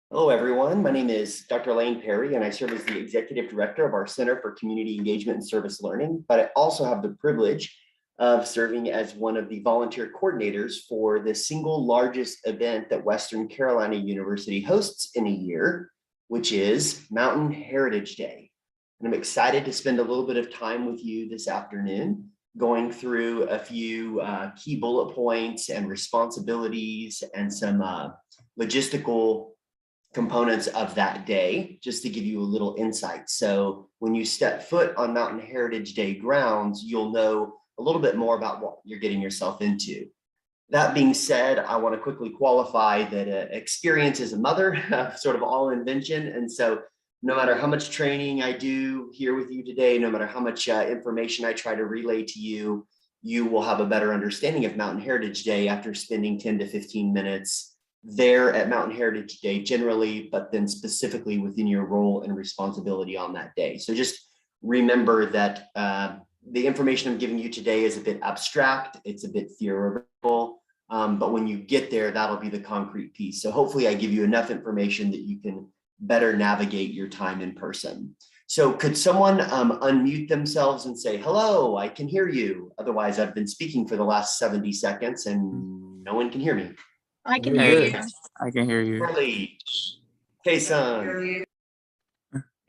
Hello, everyone. My name is Dr. Elaine Perry, and I serve as the Executive Director of our Center for Community Engagement and Service Learning, but I also have the privilege of serving as one of the volunteer coordinators for the single largest event that Western Carolina University hosts in a year, which is Mountain Heritage Day. And I'm excited to spend a little bit of time with you this afternoon, going through a few key bullet points and responsibilities and some logistical components of that day, just to give you a little insight. So when you step foot on Mountain Heritage Day grounds, you'll know a little bit more about what you're getting yourself into. That being said, I want to quickly qualify that experience is a mother, sort of all invention. And so no matter how much training I do here with you today, no matter how much information I try to relay to you, you will have a better understanding of Mountain Heritage Day after spending 10 to 15 minutes there at Mountain Heritage Day generally, but then specifically within your role and responsibility on that day. So just remember that the information I'm giving you today is a bit abstract, it's a bit theoretical, but when you get there, that'll be the concrete piece. So hopefully I give you enough information that you can better navigate your time in person. So could someone unmute themselves and say, hello, I can hear you. Otherwise, I've been speaking for the last 70 seconds and no one can hear me. I can hear you. I can hear you. Carly, Kason,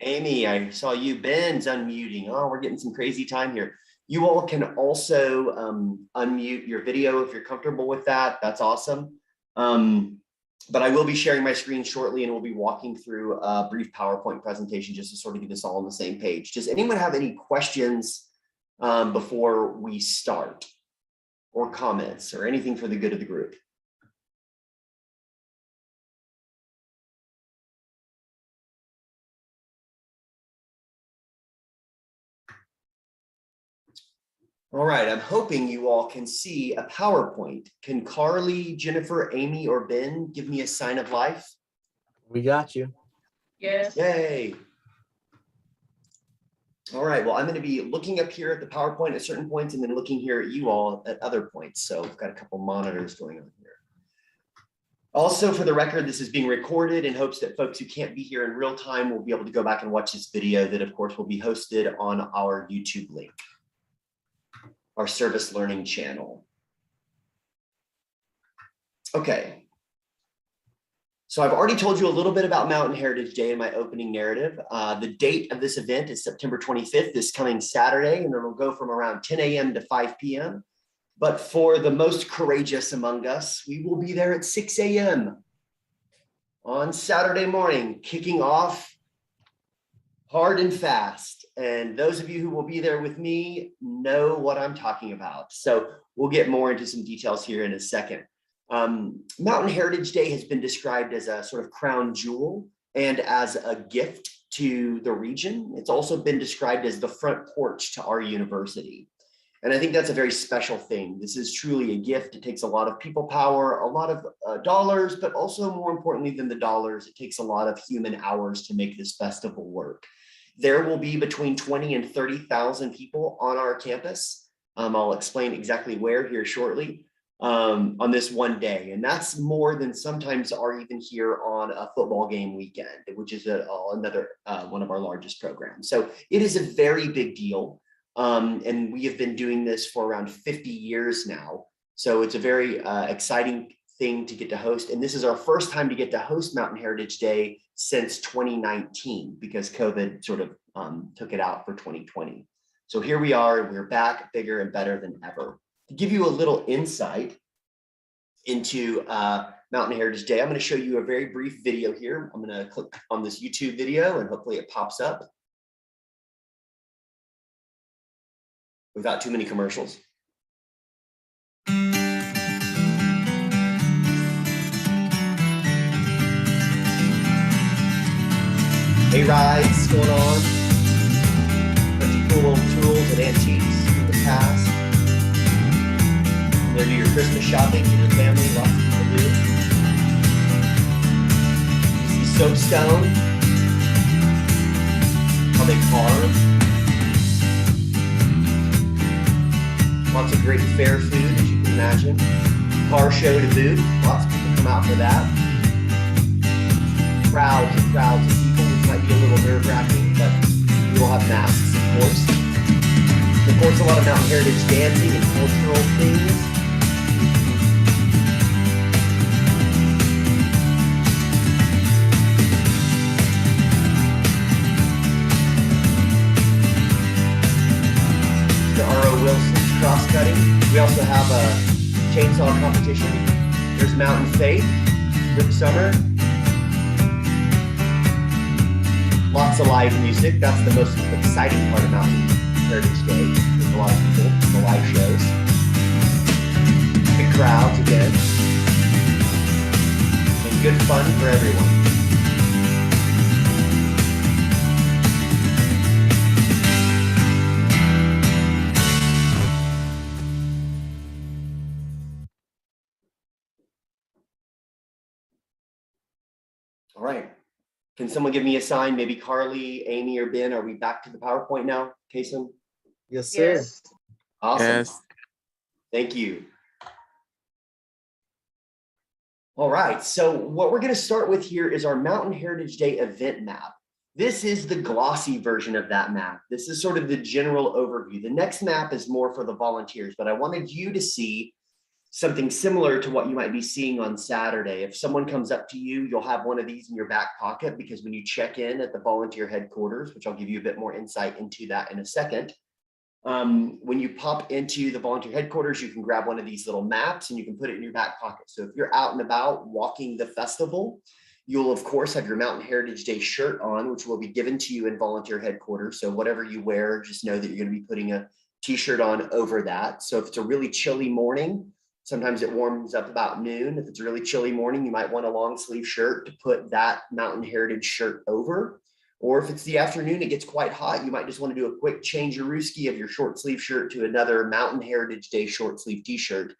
Amy, I saw you. Ben's unmuting. Oh, we're getting some crazy time here. You all can also unmute your video if you're comfortable with that. That's awesome. But I will be sharing my screen shortly and we'll be walking through a brief PowerPoint presentation just to sort of get us all on the same page. Does anyone have any questions before we start, or comments or anything for the good of the group? All right, I'm hoping you all can see a PowerPoint. Can Carly, Jennifer, Amy, or Ben give me a sign of life? We got you. Yes. Yay. All right, well, I'm going to be looking up here at the PowerPoint at certain points and then looking here at you all at other points. So we've got a couple monitors going on here. Also, for the record, this is being recorded in hopes that folks who can't be here in real time will be able to go back and watch this video that, of course, will be hosted on our YouTube link, our service learning channel. Okay. So I've already told you a little bit about Mountain Heritage Day in my opening narrative. The date of this event is September 25th, this coming Saturday, and it'll go from around 10 a.m. to 5 p.m. But for the most courageous among us, we will be there at 6 a.m. on Saturday morning, kicking off hard and fast. And those of you who will be there with me know what I'm talking about. So we'll get more into some details here in a second. Mountain Heritage Day has been described as a sort of crown jewel and as a gift to the region. It's also been described as the front porch to our university. And I think that's a very special thing. This is truly a gift. It takes a lot of people power, a lot of dollars, but also more importantly than the dollars, it takes a lot of human hours to make this festival work. There will be between 20 and 30,000 people on our campus. I'll explain exactly where here shortly on this one day. And that's more than sometimes are even here on a football game weekend, which is another one of our largest programs. So it is a very big deal. And we have been doing this for around 50 years now. So it's a very exciting thing to get to host. And this is our first time to get to host Mountain Heritage Day since 2019, because COVID sort of took it out for 2020. So here we are, we're back bigger and better than ever. To give you a little insight into Mountain Heritage Day, I'm going to show you a very brief video here. I'm going to click on this YouTube video and hopefully it pops up without too many commercials. Hay rides going on. Bunch of cool old tools and antiques from the past. There do your Christmas shopping for your family, lots of people do. You see soapstone, how they carve. Lots of great fair food, as you can imagine. Car show to boot, lots of people come out for that. crowds and crowds of people, which might be a little nerve-wracking, but we will have masks, of course. Of course, a lot of Mountain Heritage dancing and cultural things. The R.O. Wilson's cross-cutting. We also have a chainsaw competition. There's Mountain Faith, Rick Summer. Lots of live music. That's the most exciting part of Mountain Heritage Day. There's a lot of people, the live shows. Big crowds again. And good fun for everyone. All right. Can someone give me a sign? Maybe Carly, Amy, or Ben. Are we back to the PowerPoint now, Kason? Yes, sir. Yes. Awesome. Yes. Thank you. All right. So what we're going to start with here is our Mountain Heritage Day event map. This is the glossy version of that map. This is sort of the general overview. The next map is more for the volunteers, but I wanted you to see something similar to what you might be seeing on Saturday. If someone comes up to you, you'll have one of these in your back pocket, because when you check in at the volunteer headquarters, which I'll give you a bit more insight into that in a second, when you pop into the volunteer headquarters, you can grab one of these little maps and you can put it in your back pocket. So if you're out and about walking the festival, you'll of course have your Mountain Heritage Day shirt on, which will be given to you in volunteer headquarters. So whatever you wear, just know that you're going to be putting a t-shirt on over that. So if it's a really chilly morning, sometimes it warms up about noon. If it's a really chilly morning, you might want a long sleeve shirt to put that Mountain Heritage shirt over. Or if it's the afternoon, it gets quite hot, you might just want to do a quick change-a-rooski of your short sleeve shirt to another Mountain Heritage Day short sleeve t-shirt.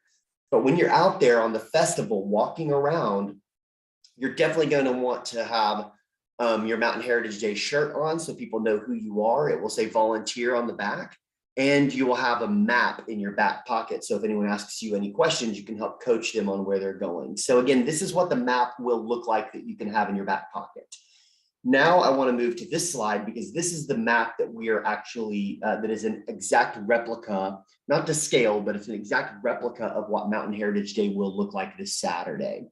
But when you're out there on the festival walking around, you're definitely going to want to have your Mountain Heritage Day shirt on so people know who you are. It will say volunteer on the back. And you will have a map in your back pocket. So if anyone asks you any questions, you can help coach them on where they're going. So again, this is what the map will look like that you can have in your back pocket. Now I want to move to this slide, because this is the map that we are actually, that is an exact replica, not to scale, but it's an exact replica of what Mountain Heritage Day will look like this Saturday.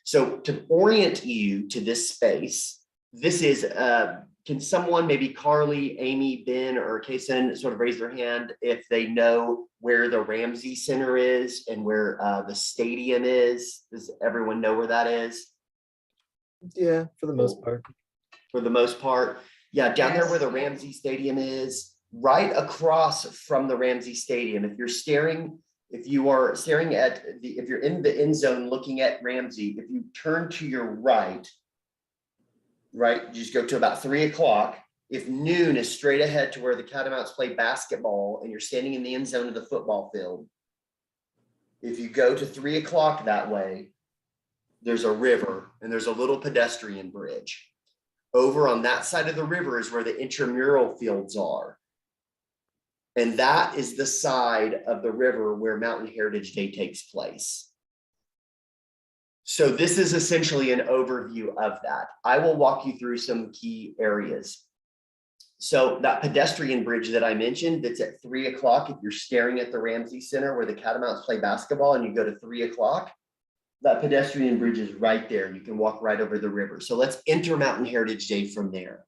So to orient you to this space, this is, can someone, maybe Carly, Amy, Ben, or Kason, sort of raise their hand if they know where the Ramsey Center is and where the stadium is? Does everyone know where that is? Yeah, for the most part. For the most part. Yeah, down there where the Ramsey Stadium is, right across from the Ramsey Stadium. If you're staring, if you are staring at the, if you're in the end zone looking at Ramsey, if you turn to your right, you just go to about 3 o'clock. If noon is straight ahead to where the Catamounts play basketball and you're standing in the end zone of the football field, if you go to 3 o'clock that way, there's a river and there's a little pedestrian bridge. Over on that side of the river is where the intramural fields are. And that is the side of the river where Mountain Heritage Day takes place. So this is essentially an overview of that. I will walk you through some key areas. So that pedestrian bridge that I mentioned, that's at 3 o'clock. If you're staring at the Ramsey Center where the Catamounts play basketball and you go to 3 o'clock, that pedestrian bridge is right there. You can walk right over the river. So let's enter Mountain Heritage Day from there.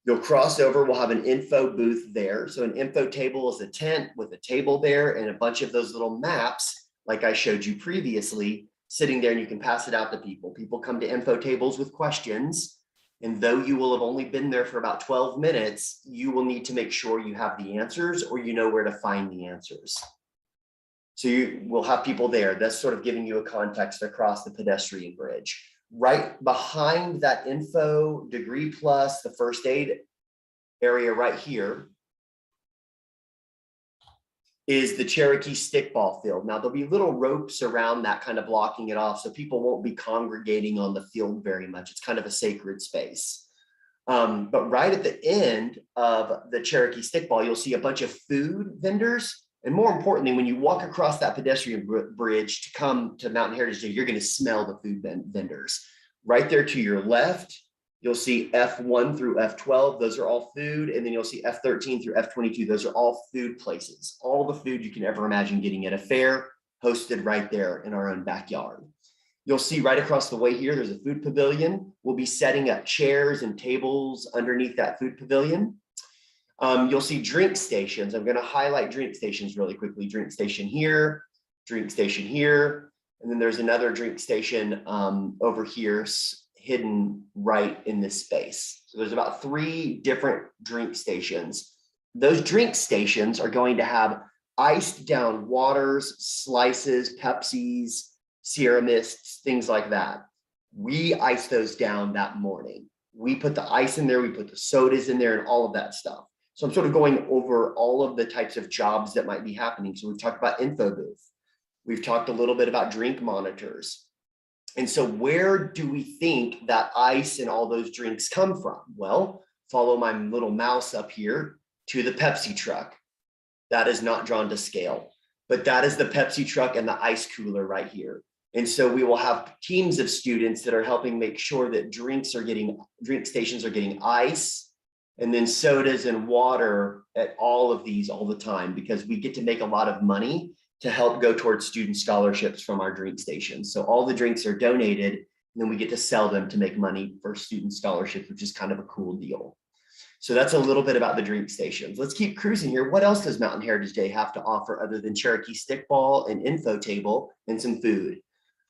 You'll cross over, we'll have an info booth there. So an info table is a tent with a table there and a bunch of those little maps, like I showed you previously, sitting there, and you can pass it out to people. People come to info tables with questions. And though you will have only been there for about 12 minutes, you will need to make sure you have the answers or you know where to find the answers. So you will have people there. That's sort of giving you a context across the pedestrian bridge. Right behind that info, Degree Plus, the first aid area right here is the Cherokee stickball field. Now there'll be little ropes around that kind of blocking it off, so people won't be congregating on the field very much. It's kind of a sacred space. But right at the end of the Cherokee stickball, you'll see a bunch of food vendors. And more importantly, when you walk across that pedestrian bridge to come to Mountain Heritage Day, you're going to smell the food vendors. Right there to your left You'll see F1 through F12, those are all food. And then you'll see F13 through F22, those are all food places. All the food you can ever imagine getting at a fair, hosted right there in our own backyard. You'll see right across the way here, there's a food pavilion. We'll be setting up chairs and tables underneath that food pavilion. You'll see drink stations. I'm gonna highlight drink stations really quickly. Drink station here, and then there's another drink station over here, hidden right in this space. So there's about 3 different drink stations. Those drink stations are going to have iced down waters, slices, Pepsis, Sierra Mists, things like that. We ice those down that morning. We put the ice in there, we put the sodas in there and all of that stuff. So I'm sort of going over all of the types of jobs that might be happening. So we've talked about info booth. We've talked a little bit about drink monitors. And so where do we think that ice and all those drinks come from? Well, follow my little mouse up here to the Pepsi truck. That is not drawn to scale, but that is the Pepsi truck and the ice cooler right here. And so we will have teams of students that are helping make sure that drink stations are getting ice and then sodas and water at all of these all the time, because we get to make a lot of money to help go towards student scholarships from our drink stations. So all the drinks are donated, and then we get to sell them to make money for student scholarships, which is kind of a cool deal. So that's a little bit about the drink stations. Let's keep cruising here. What else does Mountain Heritage Day have to offer other than Cherokee stickball, an info table, and some food?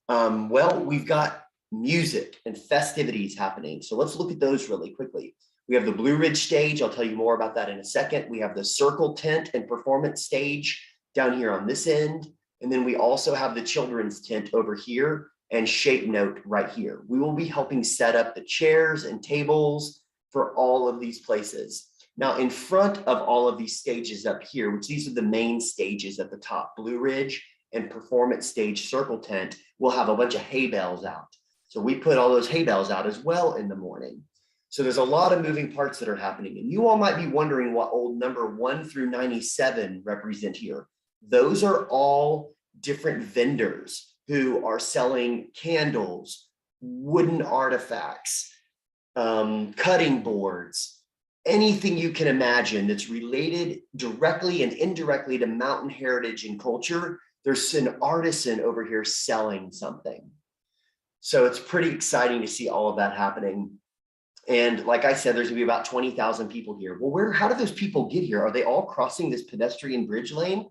Well, we've got music and festivities happening. So let's look at those really quickly. We have the Blue Ridge stage. I'll tell you more about that in a second. We have the circle tent and performance stage down here on this end. And then we also have the children's tent over here and Shape Note right here. We will be helping set up the chairs and tables for all of these places. Now, in front of all of these stages up here, which these are the main stages at the top, Blue Ridge and performance stage circle tent, we'll have a bunch of hay bales out. So we put all those hay bales out as well in the morning. So there's a lot of moving parts that are happening. And you all might be wondering what old number 1 through 97 represent here. Those are all different vendors who are selling candles, wooden artifacts, cutting boards, anything you can imagine that's related directly and indirectly to mountain heritage and culture. There's an artisan over here selling something. So it's pretty exciting to see all of that happening. And like I said, there's gonna be about 20,000 people here. Well, how do those people get here? Are they all crossing this pedestrian bridge lane?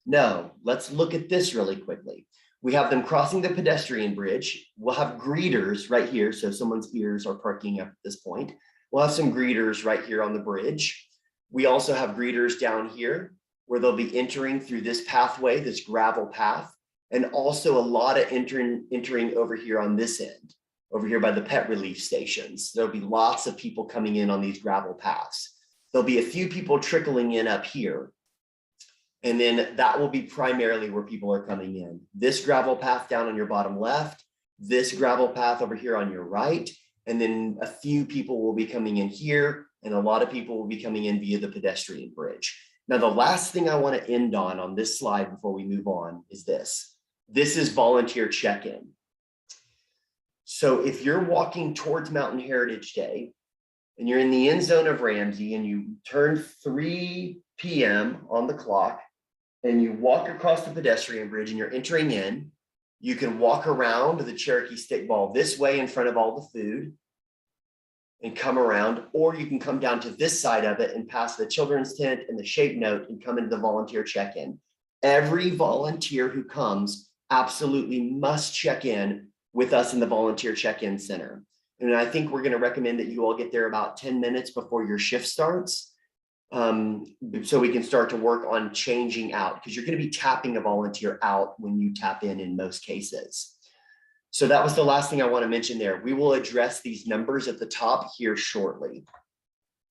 No, let's look at this really quickly. We have them crossing the pedestrian bridge. We'll have greeters right here. So someone's ears are perking up at this point. We'll have some greeters right here on the bridge. We also have greeters down here where they'll be entering through this pathway, this gravel path, and also a lot of entering over here on this end, over here by the pet relief stations. There'll be lots of people coming in on these gravel paths. There'll be a few people trickling in up here. And then that will be primarily where people are coming in. This gravel path down on your bottom left, this gravel path over here on your right, and then a few people will be coming in here, and a lot of people will be coming in via the pedestrian bridge. Now, the last thing I want to end on this slide before we move on is this. This is volunteer check-in. So if you're walking towards Mountain Heritage Day and you're in the end zone of Ramsey and you turn 3 p.m. on the clock and you walk across the pedestrian bridge and you're entering in, you can walk around the Cherokee stickball this way in front of all the food and come around, or you can come down to this side of it and pass the children's tent and the Shape Note and come into the volunteer check-in. Every volunteer who comes absolutely must check in with us in the volunteer check-in center. And I think we're going to recommend that you all get there about 10 minutes before your shift starts, so we can start to work on changing out, because you're going to be tapping a volunteer out when you tap in most cases. So that was the last thing I want to mention there. We will address these numbers at the top here shortly.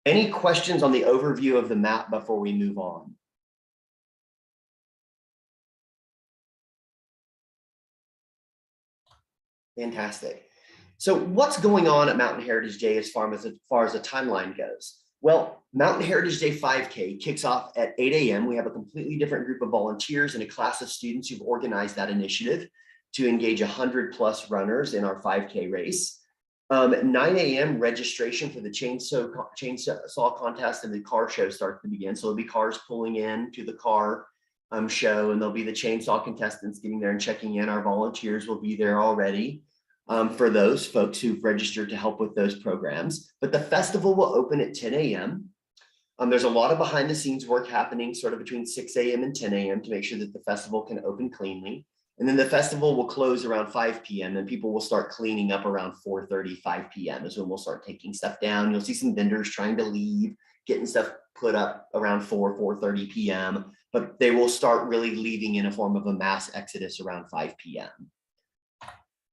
Any questions on the overview of the map before we move on? Fantastic. So what's going on at Mountain Heritage Day as far as the timeline goes? Well, Mountain Heritage Day 5K kicks off at 8 a.m. We have a completely different group of volunteers and a class of students who've organized that initiative to engage 100+ runners in our 5K race. 9 a.m. registration for the chainsaw contest and the car show starts to begin. So there'll be cars pulling in to the car show, and there'll be the chainsaw contestants getting there and checking in. Our volunteers will be there already for those folks who've registered to help with those programs. But the festival will open at 10 a.m. There's a lot of behind the scenes work happening sort of between 6 a.m. and 10 a.m. to make sure that the festival can open cleanly. And then the festival will close around 5 p.m. and people will start cleaning up around 4:30, 5 p.m. is when we'll start taking stuff down. You'll see some vendors trying to leave, getting stuff put up around 4:30 p.m. But they will start really leaving in a form of a mass exodus around 5 p.m.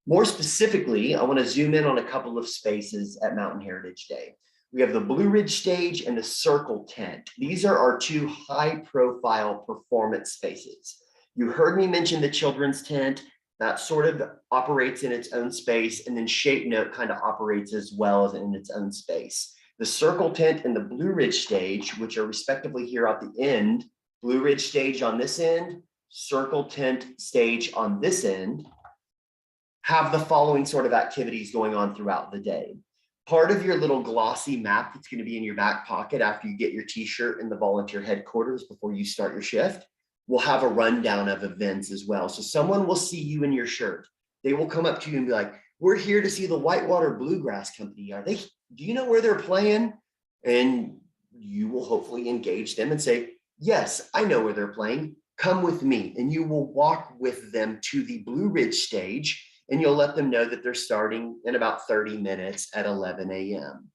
More specifically, I want to zoom in on a couple of spaces at Mountain Heritage Day. We have the Blue Ridge stage and the Circle tent. These are our two high-profile performance spaces. You heard me mention the children's tent. That sort of operates in its own space, and then Shape Note kind of operates as well as in its own space. The Circle tent and the Blue Ridge stage, which are respectively here at the end, Blue Ridge stage on this end, Circle tent stage on this end, have the following sort of activities going on throughout the day. Part of your little glossy map that's going to be in your back pocket after you get your t-shirt in the volunteer headquarters before you start your shift, we'll have a rundown of events as well. So someone will see you in your shirt. They will come up to you and be like, we're here to see the Whitewater Bluegrass Company. Do you know where they're playing? And you will hopefully engage them and say, yes, I know where they're playing. Come with me. And you will walk with them to the Blue Ridge stage, and you'll let them know that they're starting in about 30 minutes at 11 a.m.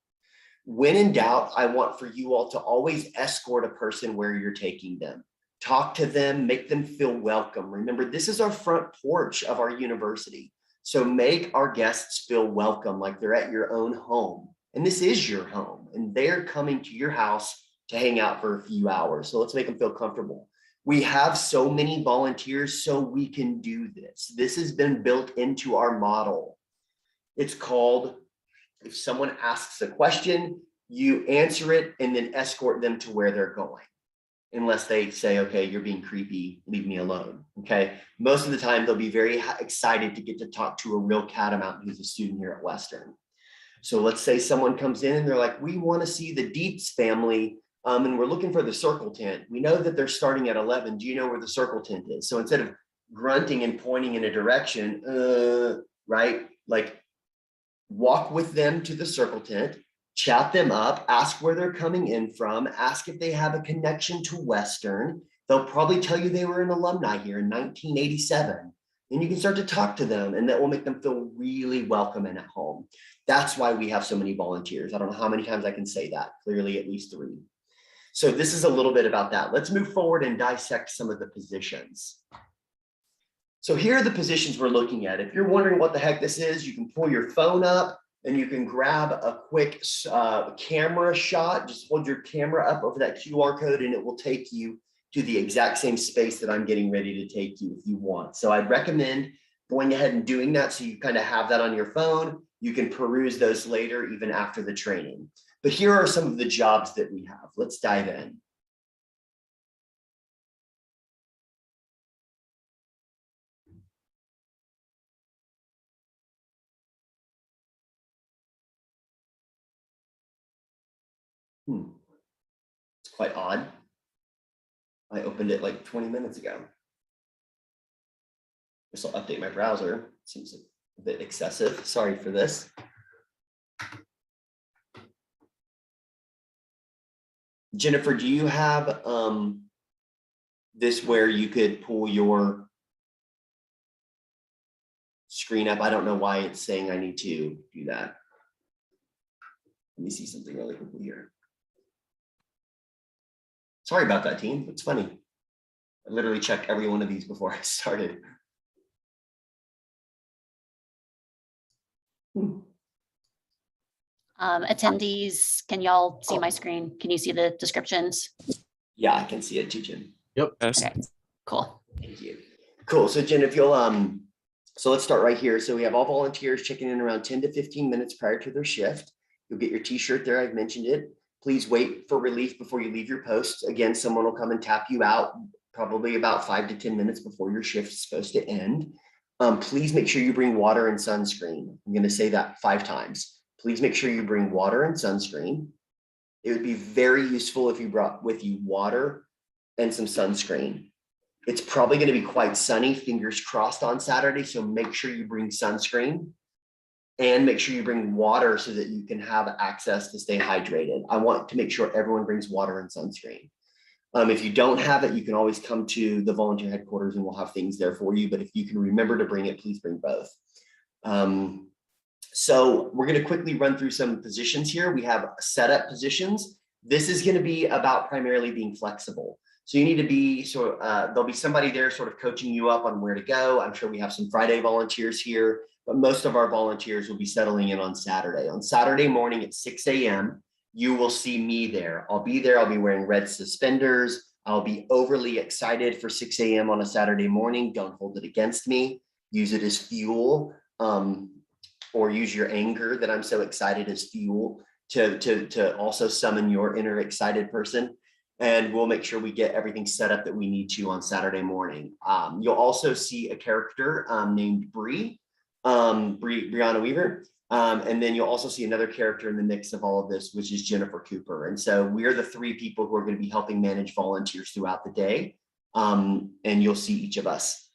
When in doubt, I want for you all to always escort a person where you're taking them. Talk to them, make them feel welcome. Remember, this is our front porch of our university. So make our guests feel welcome, like they're at your own home. And this is your home, and they're coming to your house to hang out for a few hours. So let's make them feel comfortable. We have so many volunteers, so we can do this. This has been built into our model. It's called, if someone asks a question, you answer it and then escort them to where they're going. Unless they say, okay, you're being creepy, leave me alone, okay? Most of the time, they'll be very excited to get to talk to a real catamount who's a student here at Western. So let's say someone comes in and they're like, we want to see the Dietz family, and we're looking for the Circle tent. We know that they're starting at 11. Do you know where the Circle tent is? So instead of grunting and pointing in a direction, right? Like walk with them to the Circle tent, chat them up, ask where they're coming in from, ask if they have a connection to Western. They'll probably tell you they were an alumni here in 1987. And you can start to talk to them, and that will make them feel really welcome and at home. That's why we have so many volunteers. I don't know how many times I can say that, clearly at least 3. So this is a little bit about that. Let's move forward and dissect some of the positions. So here are the positions we're looking at. If you're wondering what the heck this is, you can pull your phone up and you can grab a quick camera shot. Just hold your camera up over that QR code and it will take you to the exact same space that I'm getting ready to take you if you want. So I'd recommend going ahead and doing that so you kind of have that on your phone. You can peruse those later, even after the training. But here are some of the jobs that we have. Let's dive in. It's quite odd. I opened it like 20 minutes ago. This will update my browser. Seems a bit excessive. Sorry for this. Jennifer, do you have this where you could pull your screen up? I don't know why it's saying I need to do that. Let me see something really quickly here. Sorry about that, team. It's funny. I literally checked every one of these before I started. Attendees, can y'all see my screen? Can you see the descriptions? Yeah, I can see it too, Jen. Yep. Okay, cool. Thank you. Cool. So Jen, if you'll so let's start right here. So we have all volunteers checking in around 10 to 15 minutes prior to their shift. You'll get your t-shirt there. I've mentioned it. Please wait for relief before you leave your post. Again, someone will come and tap you out probably about 5 to 10 minutes before your shift is supposed to end. Please make sure you bring water and sunscreen. I'm going to say that 5 times. Please make sure you bring water and sunscreen. It would be very useful if you brought with you water and some sunscreen. It's probably going to be quite sunny, fingers crossed, on Saturday. So make sure you bring sunscreen and make sure you bring water so that you can have access to stay hydrated. I want to make sure everyone brings water and sunscreen. If you don't have it, you can always come to the volunteer headquarters and we'll have things there for you. But if you can remember to bring it, please bring both. So we're going to quickly run through some positions here. We have setup positions. This is going to be about primarily being flexible. So you need to be there'll be somebody there sort of coaching you up on where to go. I'm sure we have some Friday volunteers here, but most of our volunteers will be settling in on Saturday. On Saturday morning at 6 a.m., you will see me there. I'll be there. I'll be wearing red suspenders. I'll be overly excited for 6 a.m. on a Saturday morning. Don't hold it against me. Use it as fuel, or use your anger that I'm so excited as fuel to also summon your inner excited person. And we'll make sure we get everything set up that we need to on Saturday morning. You'll also see a character named Brianna Weaver. And then you'll also see another character in the mix of all of this, which is Jennifer Cooper. And so we are the 3 people who are going to be helping manage volunteers throughout the day. And you'll see each of us.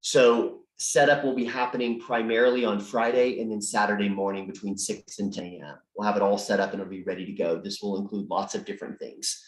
So setup will be happening primarily on Friday and then Saturday morning between 6 and 10 a.m. We'll have it all set up and it'll be ready to go. This will include lots of different things.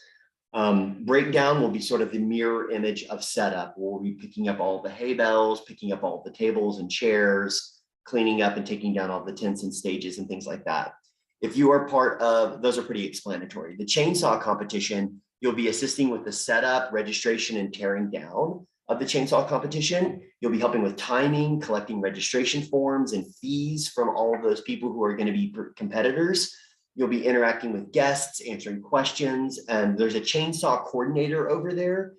Breakdown will be sort of the mirror image of setup. We'll be picking up all the hay bales, picking up all the tables and chairs, cleaning up and taking down all the tents and stages and things like that. If you are part of, those are pretty explanatory. The chainsaw competition, you'll be assisting with the setup, registration, and tearing down of the chainsaw competition. You'll be helping with timing, collecting registration forms and fees from all of those people who are going to be competitors. You'll be interacting with guests, answering questions, and there's a chainsaw coordinator over there.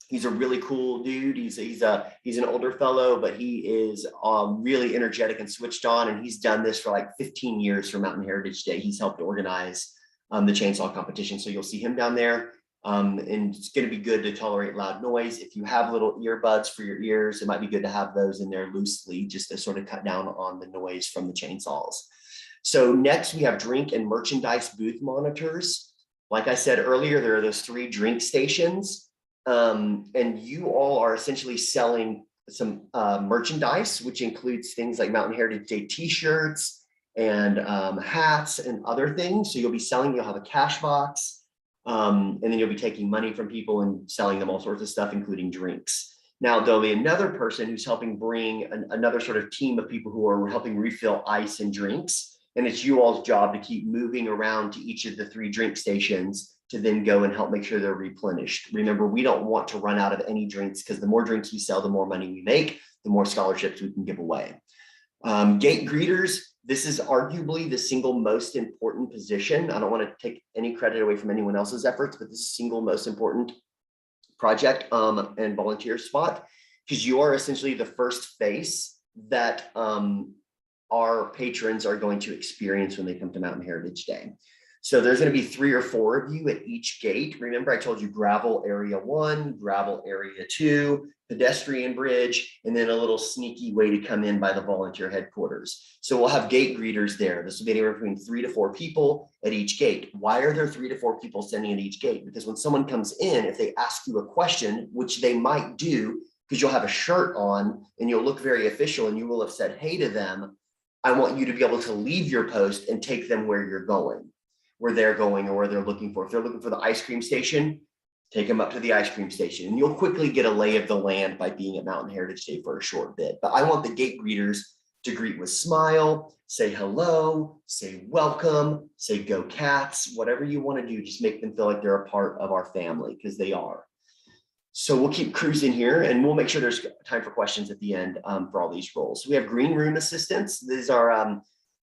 He's a really cool dude. He's an older fellow, but he is really energetic and switched on. And he's done this for like 15 years for Mountain Heritage Day. He's helped organize the chainsaw competition. So you'll see him down there. And it's going to be good to tolerate loud noise. If you have little earbuds for your ears, it might be good to have those in there loosely just to sort of cut down on the noise from the chainsaws. So next we have drink and merchandise booth monitors. Like I said earlier, there are those 3 drink stations. And you all are essentially selling some merchandise, which includes things like Mountain Heritage Day t-shirts and hats and other things. So you'll be selling, you'll have a cash box, and then you'll be taking money from people and selling them all sorts of stuff, including drinks. Now, there'll be another person who's helping bring another sort of team of people who are helping refill ice and drinks. And it's you all's job to keep moving around to each of the 3 drink stations to then go and help make sure they're replenished. Remember, we don't want to run out of any drinks because the more drinks we sell, the more money we make, the more scholarships we can give away. Gate greeters, this is arguably the single most important position. I don't want to take any credit away from anyone else's efforts, but this is the single most important project and volunteer spot, because you are essentially the first face that our patrons are going to experience when they come to Mountain Heritage Day. So there's going to be 3 or 4 of you at each gate. Remember, I told you gravel area 1, gravel area 2, pedestrian bridge, and then a little sneaky way to come in by the volunteer headquarters. So we'll have gate greeters there. This will be anywhere between 3 to 4 people at each gate. Why are there 3 to 4 people standing at each gate? Because when someone comes in, if they ask you a question, which they might do, because you'll have a shirt on and you'll look very official and you will have said, hey to them, I want you to be able to leave your post and take them where you're going, where they're going or where they're looking for. If they're looking for the ice cream station, take them up to the ice cream station. And you'll quickly get a lay of the land by being at Mountain Heritage Day for a short bit. But I want the gate greeters to greet with smile, say hello, say welcome, say go cats, whatever you want to do, just make them feel like they're a part of our family, because they are. So we'll keep cruising here and we'll make sure there's time for questions at the end for all these roles. So we have green room assistants. These are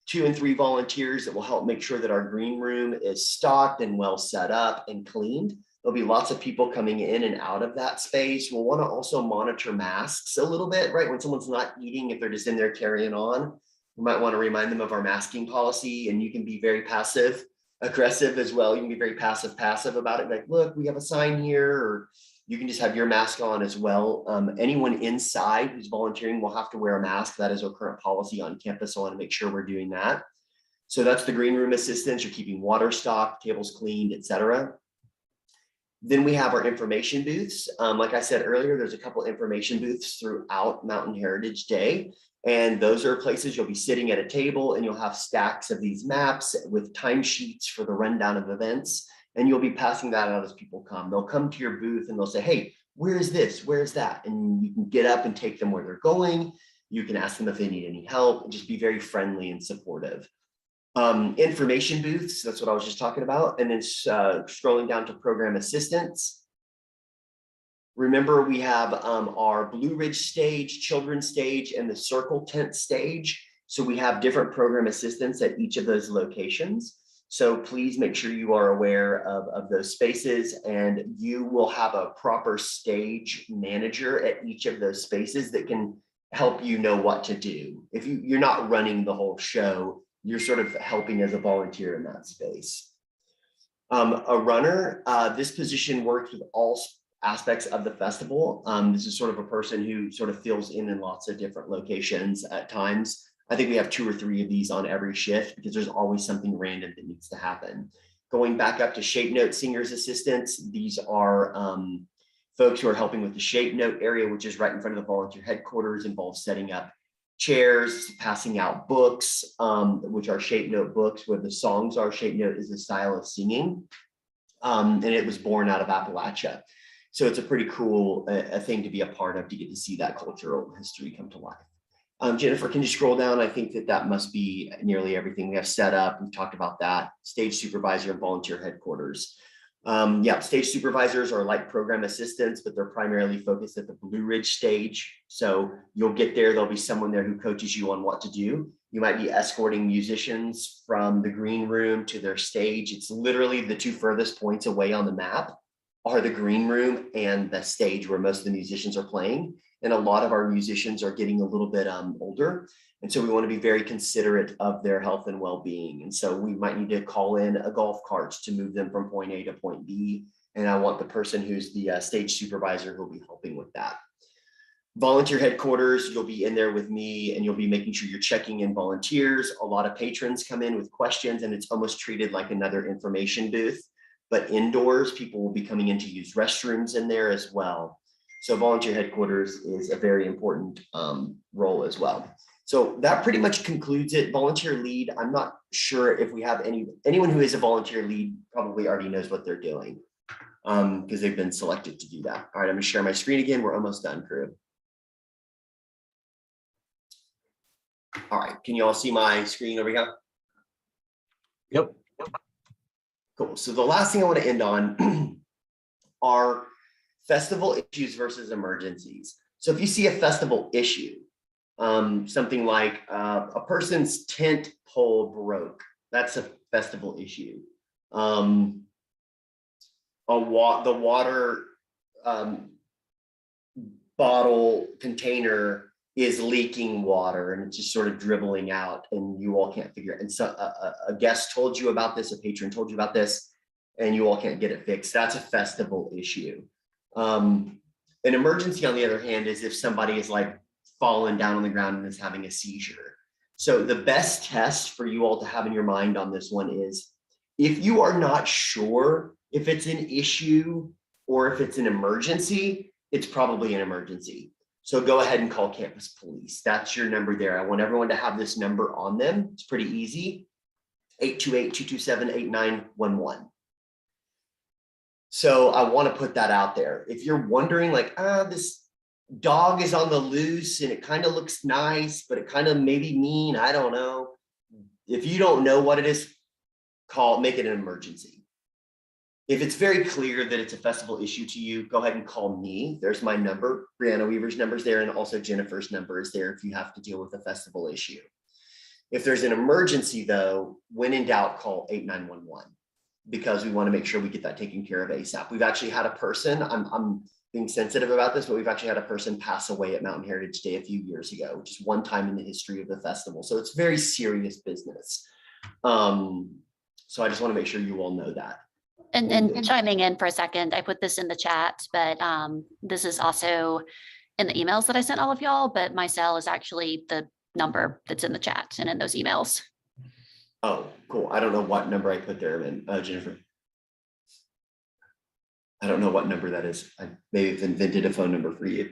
2 and 3 volunteers that will help make sure that our green room is stocked and well set up and cleaned. There'll be lots of people coming in and out of that space. We'll want to also monitor masks a little bit, right? When someone's not eating, if they're just in there carrying on, we might want to remind them of our masking policy, and you can be very passive aggressive as well. You can be very passive about it. Like, look, we have a sign here, or You can just have your mask on as well. Anyone inside who's volunteering will have to wear a mask. That is our current policy on campus. So I want to make sure we're doing that. So that's the green room assistants. You're keeping water stocked, tables cleaned, etc. Then we have our information booths. Like I said earlier, there's a couple information booths throughout Mountain Heritage Day. And those are places you'll be sitting at a table and you'll have stacks of these maps with timesheets for the rundown of events. And you'll be passing that out as people come. They'll come to your booth and they'll say, hey, where is this? Where is that? And you can get up and take them where they're going. You can ask them if they need any help and just be very friendly and supportive. Information booths, that's what I was just talking about. And then scrolling down to program assistants. Remember, we have our Blue Ridge stage, children's stage, and the circle tent stage. So we have different program assistants at each of those locations. So please make sure you are aware of those spaces, and you will have a proper stage manager at each of those spaces that can help you know what to do. If you're not running the whole show, you're sort of helping as a volunteer in that space. A runner, this position works with all aspects of the festival. This is sort of a person who sort of fills in lots of different locations at times. I think we have 2 or 3 of these on every shift because there's always something random that needs to happen. Going back up to Shape Note Singers Assistants, these are folks who are helping with the Shape Note area, which is right in front of the volunteer headquarters, involves setting up chairs, passing out books, which are Shape Note books, where the songs are. Shape Note is a style of singing, and it was born out of Appalachia. So it's a pretty cool thing to be a part of, to get to see that cultural history come to life. Jennifer, can you scroll down? I think that must be nearly everything we have set up. We've talked about that. Stage supervisor and volunteer headquarters. Yeah, stage supervisors are like program assistants, but they're primarily focused at the Blue Ridge stage. So you'll get there, there'll be someone there who coaches you on what to do. You might be escorting musicians from the green room to their stage. It's literally the 2 furthest points away on the map are the green room and the stage where most of the musicians are playing. And a lot of our musicians are getting a little bit older. And so we want to be very considerate of their health and well-being. And so we might need to call in a golf cart to move them from point A to point B. And I want the person who's the stage supervisor who'll be helping with that. Volunteer headquarters, you'll be in there with me and you'll be making sure you're checking in volunteers. A lot of patrons come in with questions and it's almost treated like another information booth. But indoors, people will be coming in to use restrooms in there as well. So volunteer headquarters is a very important role as well. So that pretty much concludes it. Volunteer lead, I'm not sure if we have anyone who is a volunteer lead probably already knows what they're doing because they've been selected to do that. All right, I'm gonna share my screen again. We're almost done, crew. All right, can you all see my screen over here? Yep. Cool. So the last thing I want to end on are festival issues versus emergencies. So if you see a festival issue, something like a person's tent pole broke, that's a festival issue. The water bottle container is leaking water and it's just sort of dribbling out and you all can't figure it. And so a guest told you about this, a patron told you about this, and you all can't get it fixed. That's a festival issue. An emergency, on the other hand, is if somebody is like fallen down on the ground and is having a seizure. So the best test for you all to have in your mind on this one is, if you are not sure if it's an issue or if it's an emergency, it's probably an emergency. So go ahead and call campus police. That's your number there. I want everyone to have this number on them. It's pretty easy. 828-227-8911. So I want to put that out there. If you're wondering like, this dog is on the loose and it kind of looks nice, but it kind of maybe mean, I don't know. If you don't know what it is, make it an emergency. If it's very clear that it's a festival issue to you, go ahead and call me. There's my number. Brianna Weaver's number is there, and also Jennifer's number is there if you have to deal with a festival issue. If there's an emergency though, when in doubt, call 8911 because we want to make sure we get that taken care of ASAP. We've actually had a person, I'm being sensitive about this, but we've actually had a person pass away at Mountain Heritage Day a few years ago, which is one time in the history of the festival. So it's very serious business. So I just want to make sure you all know that. And chiming in for a second, I put this in the chat, but this is also in the emails that I sent all of y'all, but my cell is actually the number that's in the chat and in those emails. Oh, cool. I don't know what number I put there, then, Jennifer. I don't know what number that is. I may have invented a phone number for you.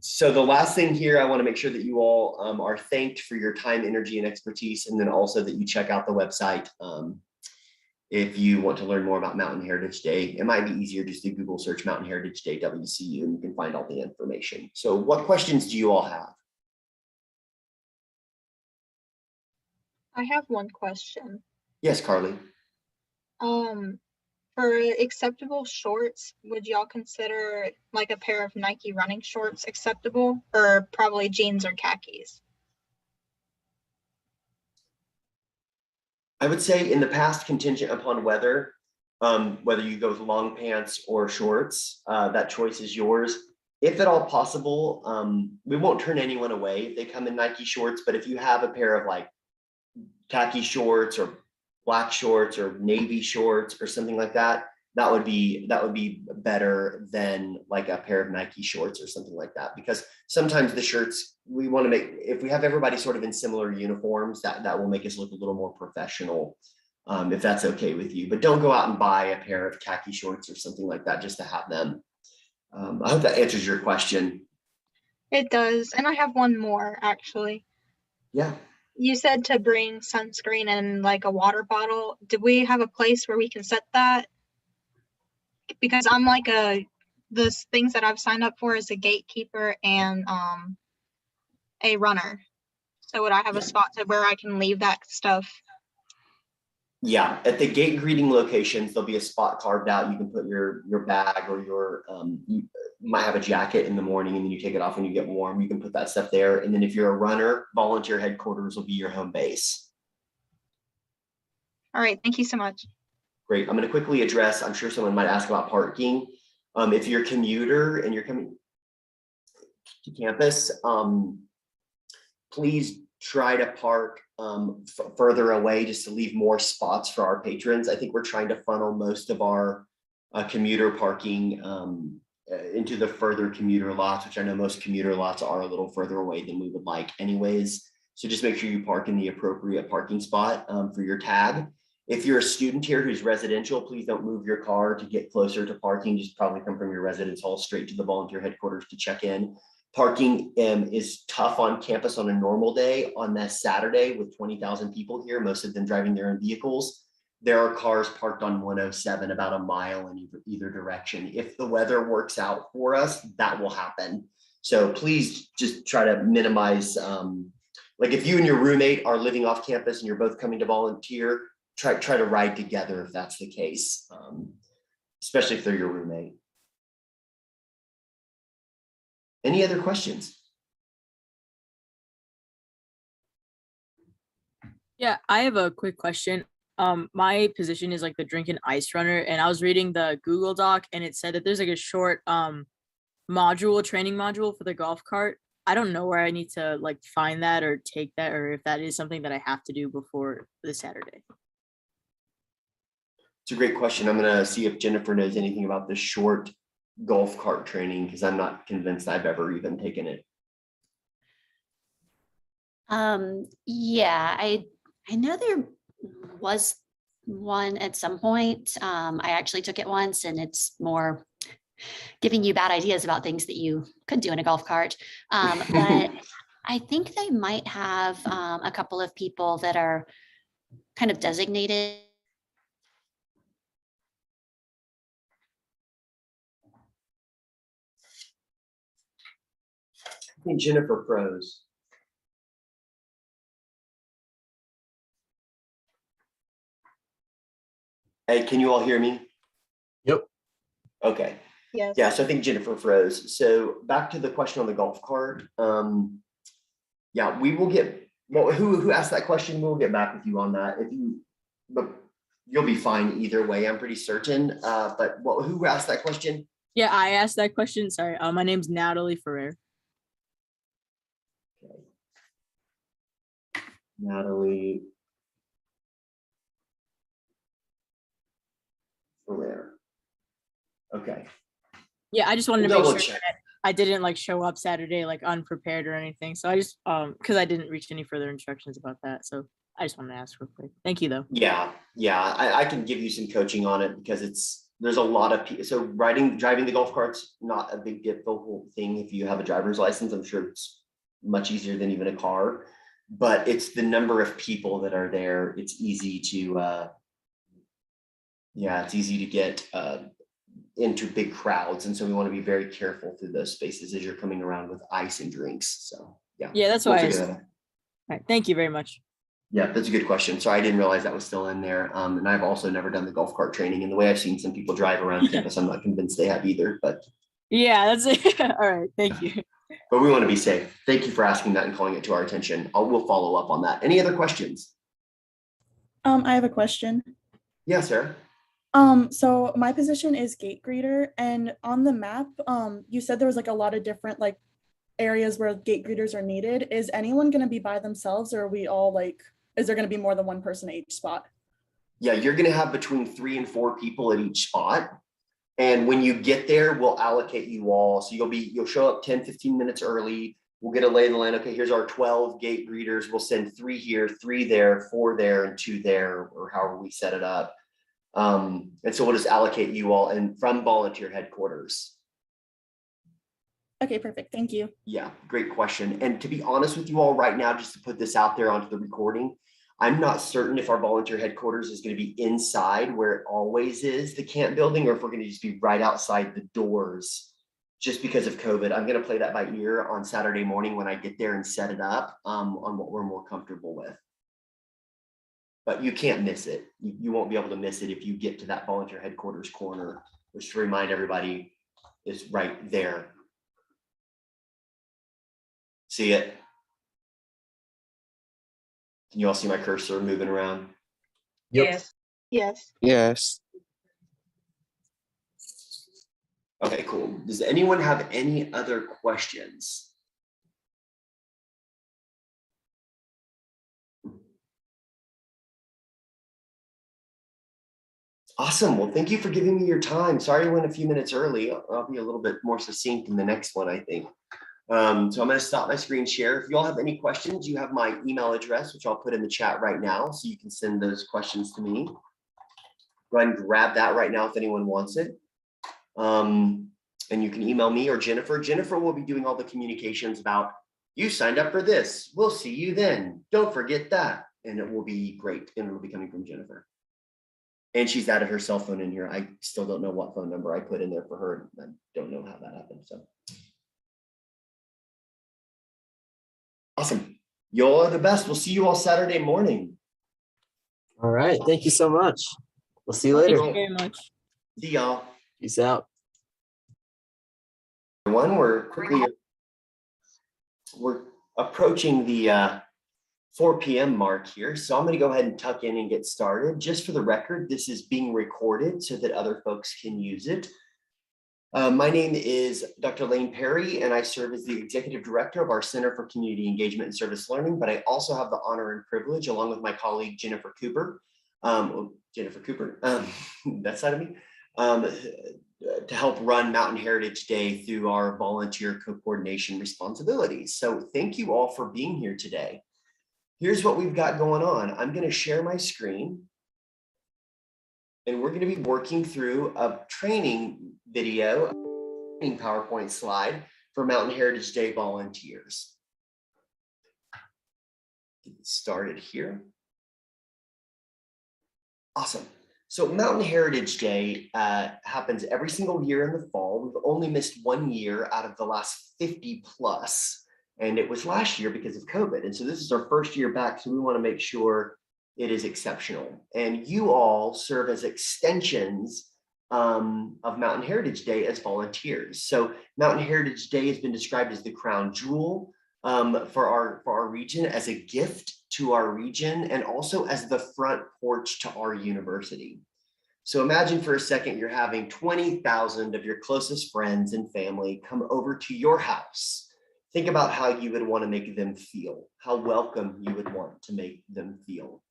So the last thing here, I want to make sure that you all are thanked for your time, energy, and expertise, and then also that you check out the website. If you want to learn more about Mountain Heritage Day, it might be easier just to Google search Mountain Heritage Day WCU, and you can find all the information. So what questions do you all have? I have one question. Yes, Carly. For acceptable shorts, would y'all consider like a pair of Nike running shorts acceptable, or probably jeans or khakis? I would say in the past, contingent upon weather, whether you go with long pants or shorts, that choice is yours. If at all possible, we won't turn anyone away if they come in Nike shorts, but if you have a pair of like khaki shorts or black shorts or navy shorts or something like that, that would be better than like a pair of Nike shorts or something like that. Because sometimes the shirts, we want to make, if we have everybody sort of in similar uniforms, that will make us look a little more professional, if that's okay with you. But don't go out and buy a pair of khaki shorts or something like that just to have them. I hope that answers your question. It does. And I have one more actually. Yeah. You said to bring sunscreen and like a water bottle. Do we have a place where we can set that? Because I'm like the things that I've signed up for is a gatekeeper and a runner. So would I have a spot to where I can leave that stuff? Yeah, at the gate greeting locations, there'll be a spot carved out. You can put your bag or your you might have a jacket in the morning and then you take it off when you get warm. You can put that stuff there. And then if you're a runner, volunteer headquarters will be your home base. All right, thank you so much. Great. I'm going to quickly address, I'm sure someone might ask about parking. If you're a commuter and you're coming to campus, please try to park further away just to leave more spots for our patrons. I think we're trying to funnel most of our commuter parking into the further commuter lots, which I know most commuter lots are a little further away than we would like anyways. So just make sure you park in the appropriate parking spot for your tag. If you're a student here who's residential, please don't move your car to get closer to parking. Just probably come from your residence hall straight to the volunteer headquarters to check in. Parking is tough on campus on a normal day. On that Saturday with 20,000 people here, most of them driving their own vehicles, there are cars parked on 107 about a mile in either direction. If the weather works out for us, that will happen. So please just try to minimize, like if you and your roommate are living off campus and you're both coming to volunteer, try to ride together if that's the case, especially if they're your roommate. Any other questions? Yeah, I have a quick question. My position is like the drink and ice runner, and I was reading the Google Doc and it said that there's like a short training module for the golf cart. I don't know where I need to like find that or take that, or if that is something that I have to do before this Saturday. It's a great question. I'm gonna see if Jennifer knows anything about the short golf cart training, because I'm not convinced I've ever even taken it. Yeah, I know there was one at some point. I actually took it once, and it's more giving you bad ideas about things that you could do in a golf cart. But I think they might have a couple of people that are kind of designated. I think Jennifer froze. Hey, can you all hear me? Yep. Okay. Yes. Yeah, so I think Jennifer froze. So back to the question on the golf cart. Yeah, we will get, well, who asked that question? We'll get back with you on that. But you'll be fine either way, I'm pretty certain. But who asked that question? Yeah, I asked that question. Sorry. My name's Natalie Ferrer. Okay. Natalie. for there. Okay. Yeah, I just wanted to We'll make double sure check. that I didn't like show up Saturday like unprepared or anything. So I just because I didn't reach any further instructions about that. So I just wanted to ask real quick. Thank you though. Yeah, I can give you some coaching on it because there's a lot of people. So driving the golf cart's not a big difficult thing if you have a driver's license. I'm sure it's much easier than even a car, but it's the number of people that are there. It's easy to get into big crowds, and so we want to be very careful through those spaces as you're coming around with ice and drinks. So Yeah, that's we'll why. figure that out. All right, thank you very much. Yeah, that's a good question. Sorry, I didn't realize that was still in there. And I've also never done the golf cart training. And the way I've seen some people drive around campus, I'm not convinced they have either. But Yeah, that's it. All right, thank you. we want to be safe. Thank you for asking that and calling it to our attention. We'll follow up on that. Any other questions? I have a question. Yeah, Sarah. So my position is gate greeter, and on the map, you said there was like a lot of different like areas where gate greeters are needed. Is anyone going to be by themselves, or are we all like, is there going to be more than one person at each spot? Yeah, you're going to have between 3 and 4 people at each spot. And when you get there, we'll allocate you all. So you'll show up 10, 15 minutes early. We'll get a lay of the land. Okay, here's our 12 gate greeters. We'll send 3 here, 3 there, 4 there, and 2 there, or however we set it up. And so we'll just allocate you all and from volunteer headquarters. Okay, perfect. Thank you. Yeah, great question. And to be honest with you all right now, just to put this out there onto the recording, I'm not certain if our volunteer headquarters is going to be inside where it always is, the camp building, or if we're going to just be right outside the doors just because of COVID. I'm going to play that by ear on Saturday morning when I get there and set it up on what we're more comfortable with. But you can't miss it. You won't be able to miss it if you get to that volunteer headquarters corner, which to remind everybody is right there. See it? Can you all see my cursor moving around? Yep. Yes. Yes. Yes. Okay, cool. Does anyone have any other questions? Awesome. Well, thank you for giving me your time. Sorry I went a few minutes early. I'll be a little bit more succinct in the next one, I think. So I'm going to stop my screen share. If you all have any questions, you have my email address, which I'll put in the chat right now. So you can send those questions to me. Go ahead and grab that right now if anyone wants it. And you can email me or Jennifer. Jennifer will be doing all the communications about you signed up for this. We'll see you then. Don't forget that. And it will be great. And it'll be coming from Jennifer. And she's added her cell phone in here. I still don't know what phone number I put in there for her. I don't know how that happened. So awesome. You all are the best. We'll see you all Saturday morning. All right. Thank you so much. We'll see you Thank later. you very much. See y'all. Peace out. Everyone, we're approaching the 4 p.m. mark here. So I'm going to go ahead and tuck in and get started. Just for the record, this is being recorded so that other folks can use it. My name is Dr. Lane Perry, and I serve as the Executive Director of our Center for Community Engagement and Service Learning, but I also have the honor and privilege, along with my colleague, Jennifer Cooper, that side of me, to help run Mountain Heritage Day through our volunteer co-coordination responsibilities. So thank you all for being here today. Here's what we've got going on. I'm going to share my screen. And we're going to be working through a training video, PowerPoint slide for Mountain Heritage Day volunteers. Get started here. Awesome. So Mountain Heritage Day happens every single year in the fall. We've only missed 1 year out of the last 50 plus. And it was last year because of COVID. And so this is our first year back. So we want to make sure it is exceptional. And you all serve as extensions of Mountain Heritage Day as volunteers. So Mountain Heritage Day has been described as the crown jewel for our region, as a gift to our region, and also as the front porch to our university. So imagine for a second you're having 20,000 of your closest friends and family come over to your house. Think about how you would want to make them feel, how welcome you would want to make them feel.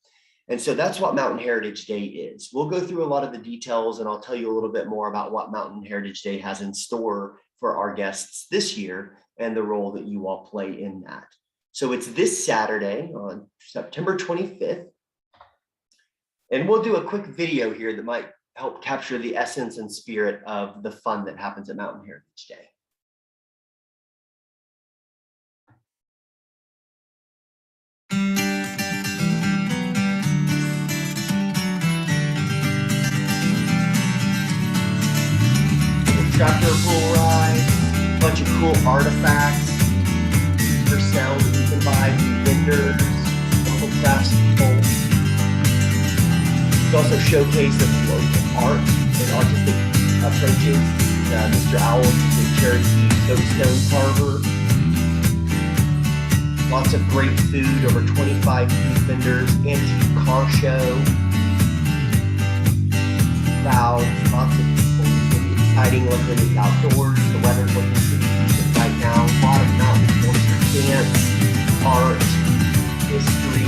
And so that's what Mountain Heritage Day is. We'll go through a lot of the details and I'll tell you a little bit more about what Mountain Heritage Day has in store for our guests this year and the role that you all play in that. So it's this Saturday on September 25th. And we'll do a quick video here that might help capture the essence and spirit of the fun that happens at Mountain Heritage Day. Tractor pull ride, bunch of cool artifacts for sale that you can buy from vendors, local craftspeople. We also showcase of local art and artistic approaches. Mr. Owl is a Cherokee soapstone carver. Lots of great food, over 25 food vendors, antique car show. Crowds, lots of people. Exciting looking at the outdoors. The weather's looking pretty decent right now. A lot of mountain culture, dance, art, history,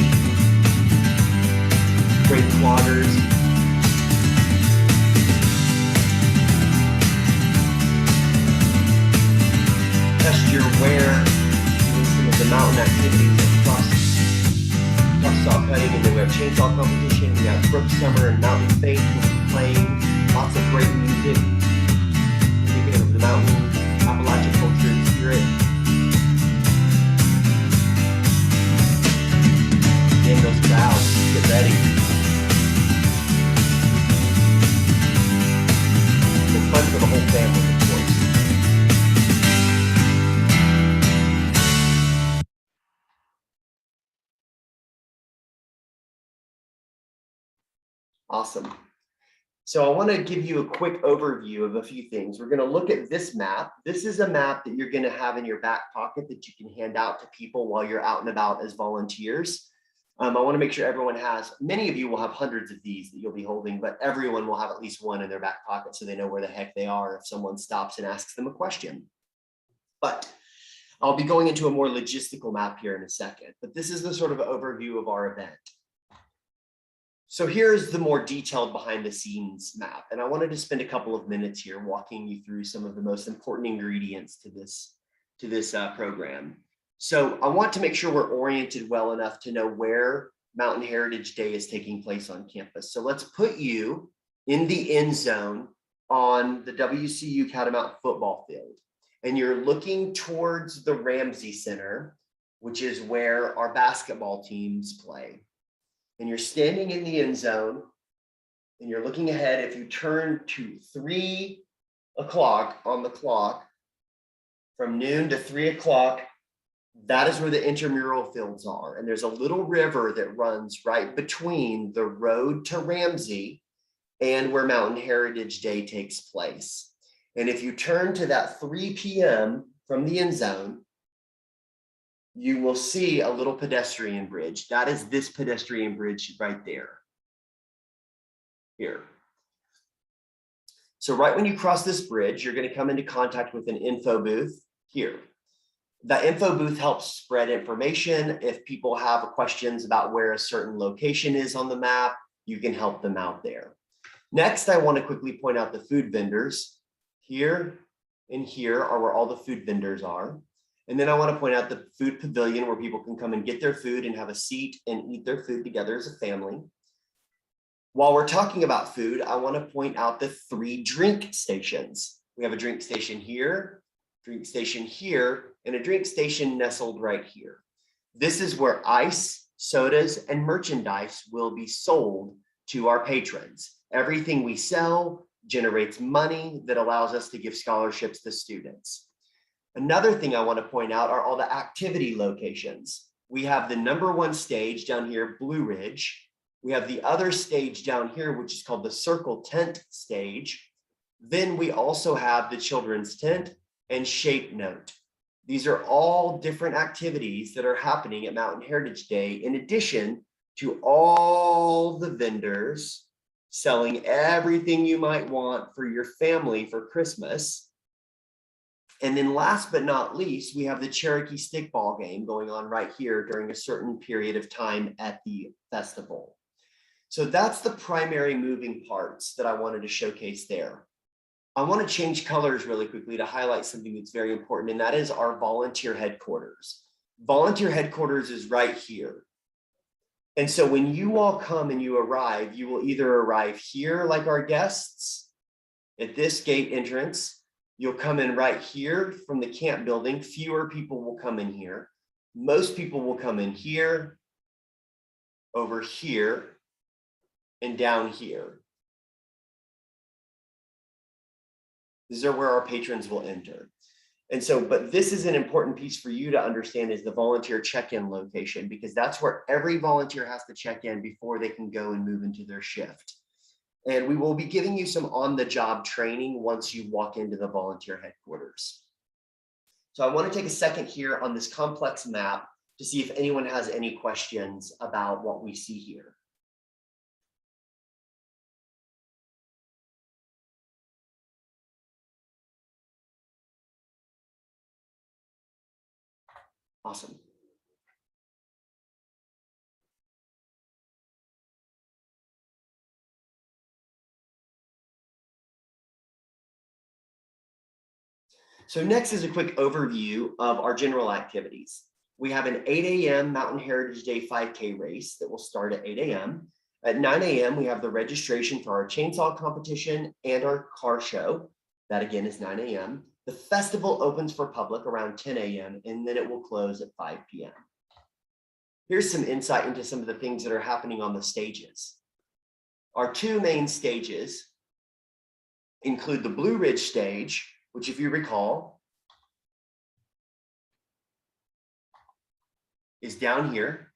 great vloggers. Test your wear in some of the mountain activities like truss saw cutting, and then we have chainsaw competition. We have Brook Summer and Mountain Faith will be playing. Lots of great music. Of the mountain, Appalachian culture and spirit. Again, those crowds, get ready. It's fun for the whole family, of course. Awesome. So I want to give you a quick overview of a few things. We're going to look at this map. This is a map that you're going to have in your back pocket that you can hand out to people while you're out and about as volunteers. I want to make sure everyone has, many of you will have hundreds of these that you'll be holding, but everyone will have at least one in their back pocket so they know where the heck they are if someone stops and asks them a question. But I'll be going into a more logistical map here in a second, but this is the sort of overview of our event. So here's the more detailed behind the scenes map. And I wanted to spend a couple of minutes here walking you through some of the most important ingredients to this program. So I want to make sure we're oriented well enough to know where Mountain Heritage Day is taking place on campus. So let's put you in the end zone on the WCU Catamount football field. And you're looking towards the Ramsey Center, which is where our basketball teams play. And you're standing in the end zone and you're looking ahead. If you turn to 3 o'clock on the clock, from noon to 3 o'clock, that is where the intramural fields are. And there's a little river that runs right between the road to Ramsey and where Mountain Heritage Day takes place. And if you turn to that 3 p.m. from the end zone, you will see a little pedestrian bridge. That is this pedestrian bridge right there. Here. So right when you cross this bridge, you're going to come into contact with an info booth here. That info booth helps spread information. If people have questions about where a certain location is on the map, you can help them out there. Next, I want to quickly point out the food vendors. Here and here are where all the food vendors are. And then I want to point out the food pavilion where people can come and get their food and have a seat and eat their food together as a family. While we're talking about food, I want to point out the 3 drink stations. We have a drink station here, drink station here, and a drink station nestled right here. This is where ice, sodas, and merchandise will be sold to our patrons. Everything we sell generates money that allows us to give scholarships to students. Another thing I want to point out are all the activity locations. We have the #1 stage down here, Blue Ridge. We have the other stage down here, which is called the Circle Tent stage. Then we also have the Children's Tent and Shape Note. These are all different activities that are happening at Mountain Heritage Day, in addition to all the vendors selling everything you might want for your family for Christmas. And then last but not least, we have the Cherokee Stickball game going on right here during a certain period of time at the festival. So that's the primary moving parts that I wanted to showcase there. I want to change colors really quickly to highlight something that's very important, and that is our volunteer headquarters. Volunteer headquarters is right here. And so when you all come and you arrive, you will either arrive here like our guests at this gate entrance. You'll come in right here from the camp building. Fewer people will come in here. Most people will come in here, over here, and down here. These are where our patrons will enter. And so, but this is an important piece for you to understand is the volunteer check-in location, because that's where every volunteer has to check in before they can go and move into their shift. And we will be giving you some on-the-job training once you walk into the volunteer headquarters. So I want to take a second here on this complex map to see if anyone has any questions about what we see here. Awesome. So next is a quick overview of our general activities. We have an 8 a.m. Mountain Heritage Day 5K race that will start at 8 a.m. At 9 a.m. we have the registration for our chainsaw competition and our car show. That again is 9 a.m. The festival opens for public around 10 a.m. and then it will close at 5 p.m. Here's some insight into some of the things that are happening on the stages. Our two main stages include the Blue Ridge stage, which if you recall, is down here,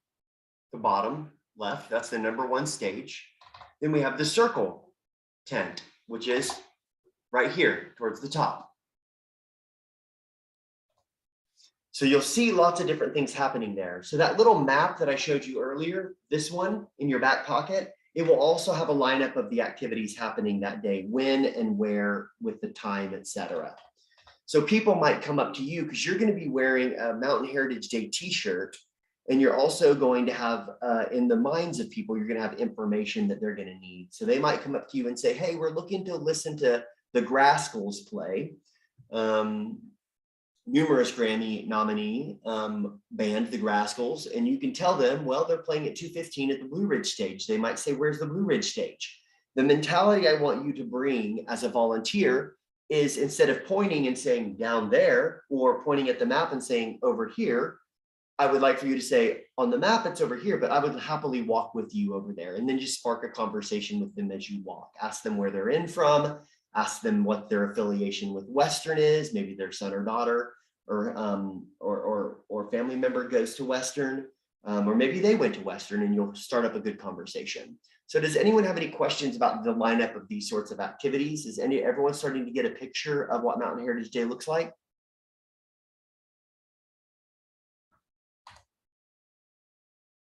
the bottom left, that's the #1 stage. Then we have the circle tent, which is right here towards the top. So you'll see lots of different things happening there. So that little map that I showed you earlier, this one in your back pocket, it will also have a lineup of the activities happening that day, when and where with the time, etc. So people might come up to you because you're going to be wearing a Mountain Heritage Day t-shirt, and you're also going to have in the minds of people, you're going to have information that they're going to need. So they might come up to you and say, hey, we're looking to listen to the Graskels play. Numerous Grammy nominee band, the Graskels, and you can tell them, well, they're playing at 2:15 at the Blue Ridge stage. They might say, where's the Blue Ridge stage? The mentality I want you to bring as a volunteer is, instead of pointing and saying down there, or pointing at the map and saying over here, I would like for you to say on the map, it's over here, but I would happily walk with you over there, and then just spark a conversation with them as you walk. Ask them where they're in from, ask them what their affiliation with Western is, maybe their son or daughter or family member goes to Western, or maybe they went to Western, and you'll start up a good conversation. So does anyone have any questions about the lineup of these sorts of activities? Is everyone starting to get a picture of what Mountain Heritage Day looks like?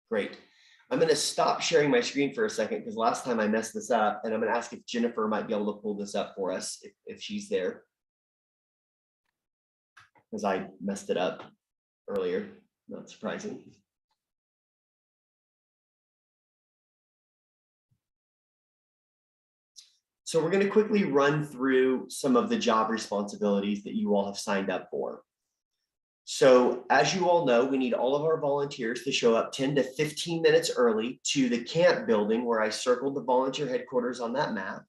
Great. I'm going to stop sharing my screen for a second because last time I messed this up, and I'm going to ask if Jennifer might be able to pull this up for us if she's there, because I messed it up earlier, not surprising. So we're going to quickly run through some of the job responsibilities that you all have signed up for. So as you all know, we need all of our volunteers to show up 10 to 15 minutes early to the camp building where I circled the volunteer headquarters on that map.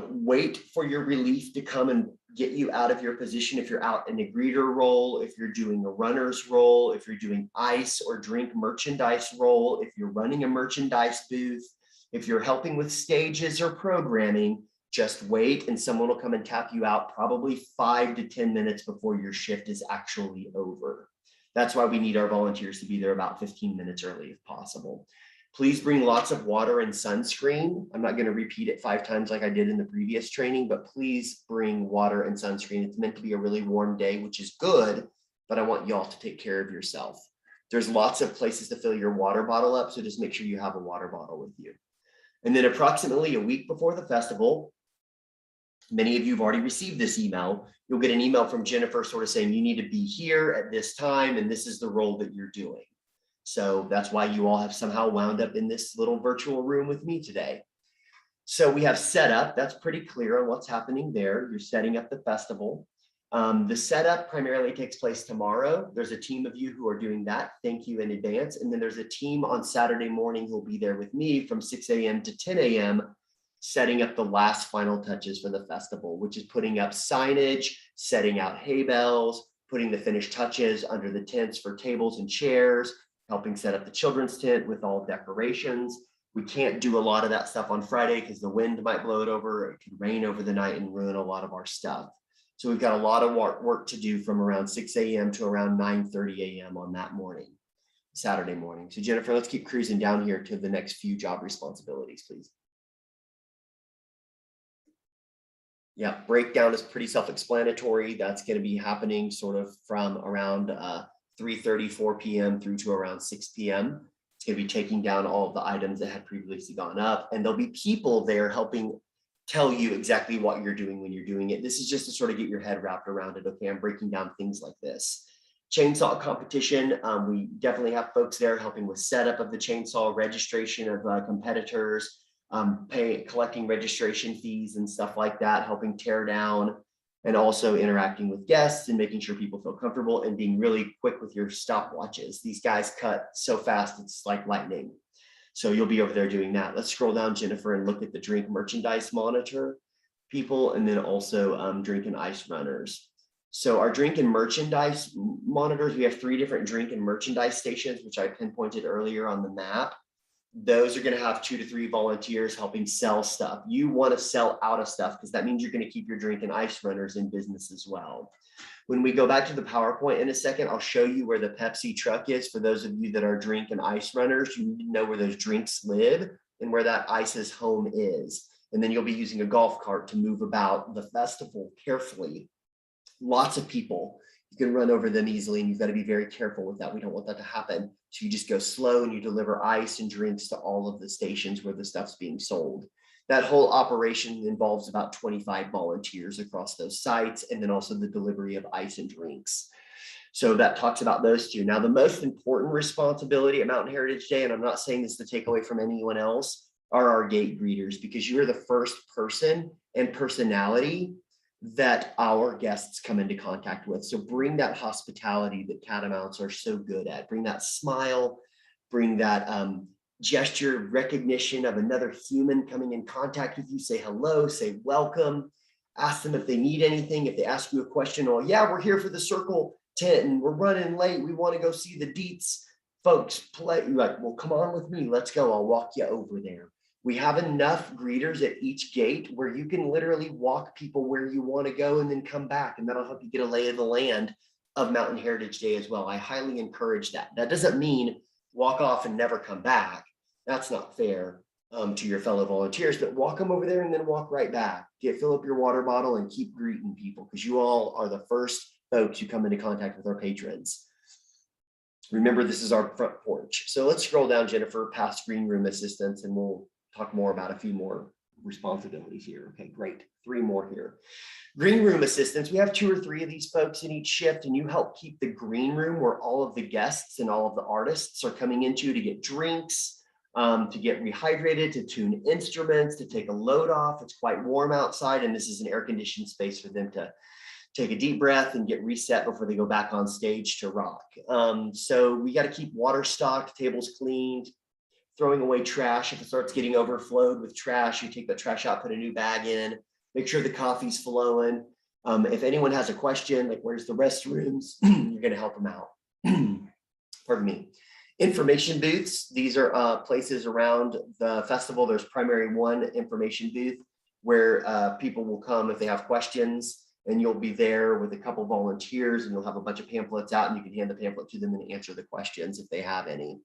Wait for your relief to come and get you out of your position if you're out in a greeter role, if you're doing a runner's role, if you're doing ice or drink merchandise role, if you're running a merchandise booth, if you're helping with stages or programming, just wait and someone will come and tap you out probably 5 to 10 minutes before your shift is actually over. That's why we need our volunteers to be there about 15 minutes early if possible. Please bring lots of water and sunscreen. I'm not going to repeat it 5 times like I did in the previous training, but please bring water and sunscreen. It's meant to be a really warm day, which is good, but I want y'all to take care of yourself. There's lots of places to fill your water bottle up, so just make sure you have a water bottle with you. And then approximately a week before the festival, many of you have already received this email. You'll get an email from Jennifer sort of saying you need to be here at this time and this is the role that you're doing. So that's why you all have somehow wound up in this little virtual room with me today. So we have setup, that's pretty clear on what's happening there. You're setting up the festival. The setup primarily takes place tomorrow. There's a team of you who are doing that. Thank you in advance. And then there's a team on Saturday morning who'll be there with me from 6 a.m. to 10 a.m. setting up the last final touches for the festival, which is putting up signage, setting out hay bales, putting the finished touches under the tents for tables and chairs, helping set up the children's tent with all decorations. We can't do a lot of that stuff on Friday because the wind might blow it over. It could rain over the night and ruin a lot of our stuff. So we've got a lot of work to do from around 6 a.m. to around 9:30 a.m. on that morning, Saturday morning. So Jennifer, let's keep cruising down here to the next few job responsibilities, please. Yeah, breakdown is pretty self-explanatory. That's going to be happening sort of from around 3:30, 4 p.m. through to around 6 p.m. It's going to be taking down all of the items that had previously gone up, and there'll be people there helping tell you exactly what you're doing when you're doing it. This is just to sort of get your head wrapped around it. Okay, I'm breaking down things like this. Chainsaw competition. We definitely have folks there helping with setup of the chainsaw, registration of competitors, collecting registration fees and stuff like that, helping tear down, and also interacting with guests and making sure people feel comfortable and being really quick with your stopwatches. These guys cut so fast, it's like lightning. So you'll be over there doing that. Let's scroll down, Jennifer, and look at the drink merchandise monitor people, and then also drink and ice runners. So our drink and merchandise monitors, we have 3 different drink and merchandise stations, which I pinpointed earlier on the map. Those are going to have 2 to 3 volunteers helping sell stuff. You want to sell out of stuff because that means you're going to keep your drink and ice runners in business as well. When we go back to the PowerPoint in a second, I'll show you where the Pepsi truck is. For those of you that are drink and ice runners, you need to know where those drinks live and where that ice's home is. And then you'll be using a golf cart to move about the festival carefully. Lots of people. You can run over them easily, and you've got to be very careful with that. We don't want that to happen. So you just go slow and you deliver ice and drinks to all of the stations where the stuff's being sold. That whole operation involves about 25 volunteers across those sites, and then also the delivery of ice and drinks. So that talks about those 2. Now, the most important responsibility at Mountain Heritage Day, and I'm not saying this to take away from anyone else, are our gate greeters, because you're the first person and personality that our guests come into contact with. So bring that hospitality that Catamounts are so good at. Bring that smile, bring that gesture recognition of another human coming in contact with you. Say hello, say welcome, ask them if they need anything. If they ask you a question, oh yeah, we're here for the circle tent and we're running late, we want to go see the Deets folks play. You're like, well, come on with me, let's go, I'll walk you over there. We have enough greeters at each gate where you can literally walk people where you want to go and then come back, and that'll help you get a lay of the land of Mountain Heritage Day as well. I highly encourage that. That doesn't mean walk off and never come back. That's not fair to your fellow volunteers, but walk them over there and then walk right back. Fill up your water bottle and keep greeting people, because you all are the first folks who come into contact with our patrons. Remember, this is our front porch. So let's scroll down, Jennifer, past green room assistants, and we'll talk more about a few more responsibilities here. Okay, great. 3 more here. Green room assistants. We have 2 or 3 of these folks in each shift, and you help keep the green room where all of the guests and all of the artists are coming into to get drinks, to get rehydrated, to tune instruments, to take a load off. It's quite warm outside, and this is an air-conditioned space for them to take a deep breath and get reset before they go back on stage to rock. So we got to keep water stocked, tables cleaned, throwing away trash. If it starts getting overflowed with trash, you take that trash out, put a new bag in, make sure the coffee's flowing. If anyone has a question, like where's the restrooms, you're going to help them out. Pardon me. Information booths. These are places around the festival. There's primary 1 information booth where people will come if they have questions, and you'll be there with a couple volunteers, and you'll have a bunch of pamphlets out, and you can hand the pamphlet to them and answer the questions if they have any.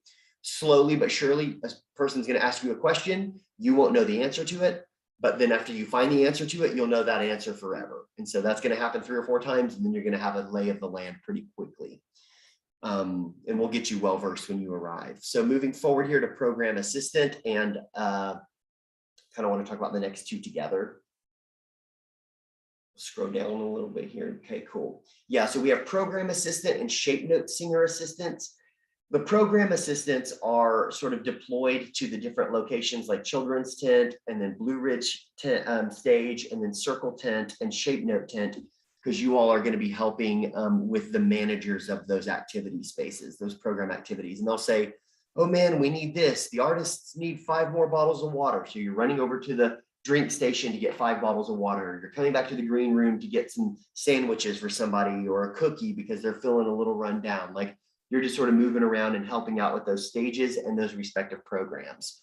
Slowly but surely, a person's going to ask you a question. You won't know the answer to it, but then after you find the answer to it, you'll know that answer forever. And so that's going to happen 3 or 4 times, and then you're going to have a lay of the land pretty quickly. And we'll get you well versed when you arrive. So moving forward here to program assistant, and kind of want to talk about the next 2 together. Scroll down a little bit here. Okay, cool. Yeah, so we have program assistant and shape note singer assistants. The program assistants are sort of deployed to the different locations like Children's Tent and then Blue Ridge tent, stage, and then Circle Tent and Shape Note Tent, because you all are going to be helping with the managers of those activity spaces, those program activities. And they'll say, oh man, we need this. The artists need 5 more bottles of water. So you're running over to the drink station to get 5 bottles of water. You're coming back to the green room to get some sandwiches for somebody or a cookie because they're feeling a little run down. Like, you're just sort of moving around and helping out with those stages and those respective programs.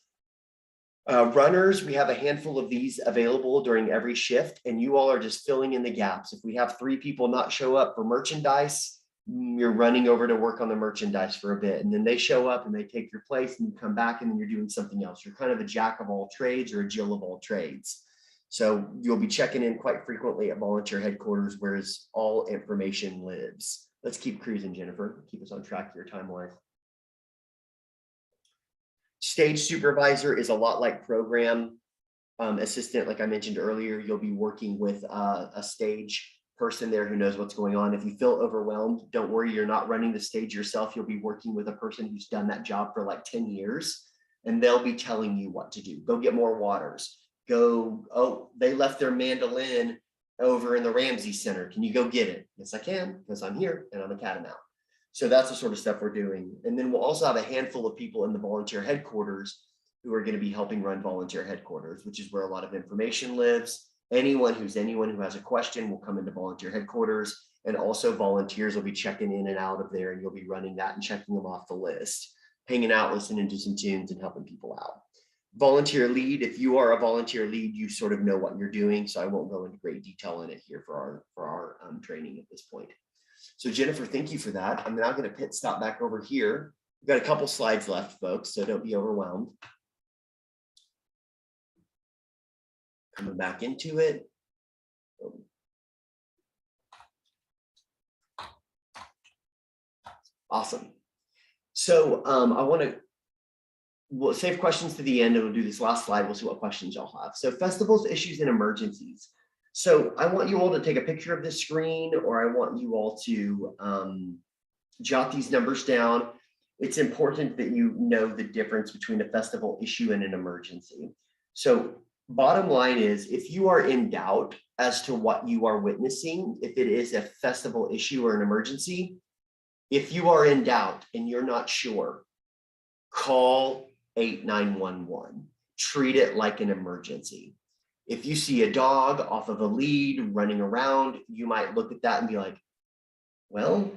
Runners, we have a handful of these available during every shift, and you all are just filling in the gaps. If we have 3 people not show up for merchandise, you're running over to work on the merchandise for a bit, and then they show up and they take your place, and you come back and then you're doing something else. You're kind of a jack of all trades or a Jill of all trades. So you'll be checking in quite frequently at volunteer headquarters, where all information lives. Let's keep cruising, Jennifer. Keep us on track your timeline. Stage supervisor is a lot like program assistant. Like I mentioned earlier, you'll be working with a stage person there who knows what's going on. If you feel overwhelmed, don't worry, you're not running the stage yourself. You'll be working with a person who's done that job for like 10 years, and they'll be telling you what to do. Go get more waters. Go, oh, they left their mandolin over in the Ramsey Center. Can you go get it? Yes, I can, because I'm here and I'm a catamount. So that's the sort of stuff we're doing. And then we'll also have a handful of people in the volunteer headquarters who are going to be helping run volunteer headquarters, which is where a lot of information lives. Anyone who has a question will come into volunteer headquarters, and also volunteers will be checking in and out of there, and you'll be running that and checking them off the list, hanging out, listening to some tunes and helping people out. Volunteer lead, if you are a volunteer lead, you sort of know what you're doing, so I won't go into great detail in it here for our training at this point. So Jennifer, thank you for that. I'm now going to pit stop back over here. We've got a couple slides left, folks, so don't be overwhelmed. Coming back into it. Awesome. So I want to, we'll save questions to the end, and we'll do this last slide. We'll see what questions y'all have. So festivals, issues, and emergencies. So I want you all to take a picture of this screen, or I want you all to jot these numbers down. It's important that you know the difference between a festival issue and an emergency. So bottom line is, if you are in doubt as to what you are witnessing, if it is a festival issue or an emergency, if you are in doubt and you're not sure, call 8911. Treat it like an emergency. If you see a dog off of a lead running around, you might look at that and be like, well,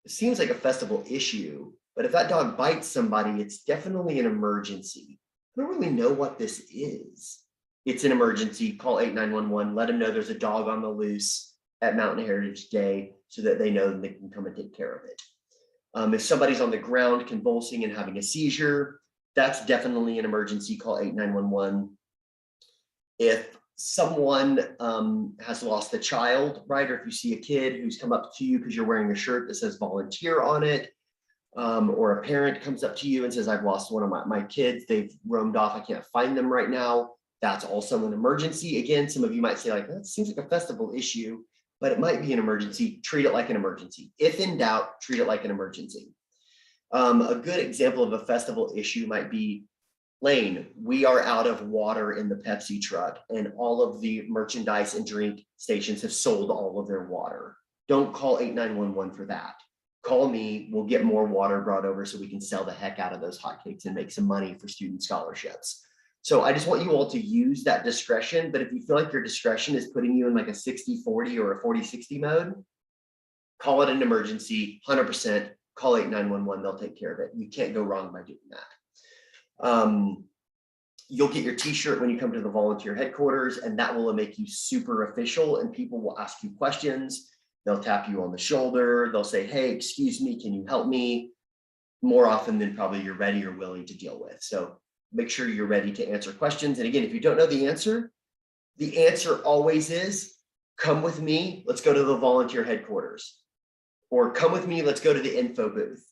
it seems like a festival issue, but if that dog bites somebody, it's definitely an emergency. I don't really know what this is. It's an emergency. Call 8911. Let them know there's a dog on the loose at Mountain Heritage Day so that they know that they can come and take care of it. If somebody's on the ground convulsing and having a seizure, that's definitely an emergency. Call 8911. If someone has lost a child, right, or if you see a kid who's come up to you because you're wearing a shirt that says volunteer on it, or a parent comes up to you and says, I've lost one of my kids, they've roamed off, I can't find them right now, that's also an emergency. Again, some of you might say, like, that seems like a festival issue, but it might be an emergency. Treat it like an emergency. If in doubt, treat it like an emergency. A good example of a festival issue might be, Lane, we are out of water in the Pepsi truck, and all of the merchandise and drink stations have sold all of their water. Don't call 8911 for that. Call me, we'll get more water brought over so we can sell the heck out of those hotcakes and make some money for student scholarships. So I just want you all to use that discretion, but if you feel like your discretion is putting you in like a 60-40 or a 40-60 mode, call it an emergency, 100%, call 8911, they'll take care of it. You can't go wrong by doing that. You'll get your t-shirt when you come to the volunteer headquarters, and that will make you super official, and people will ask you questions. They'll tap you on the shoulder. They'll say, hey, excuse me, can you help me? More often than probably you're ready or willing to deal with. So make sure you're ready to answer questions. And again, if you don't know the answer always is, come with me, let's go to the volunteer headquarters, or come with me, let's go to the info booth.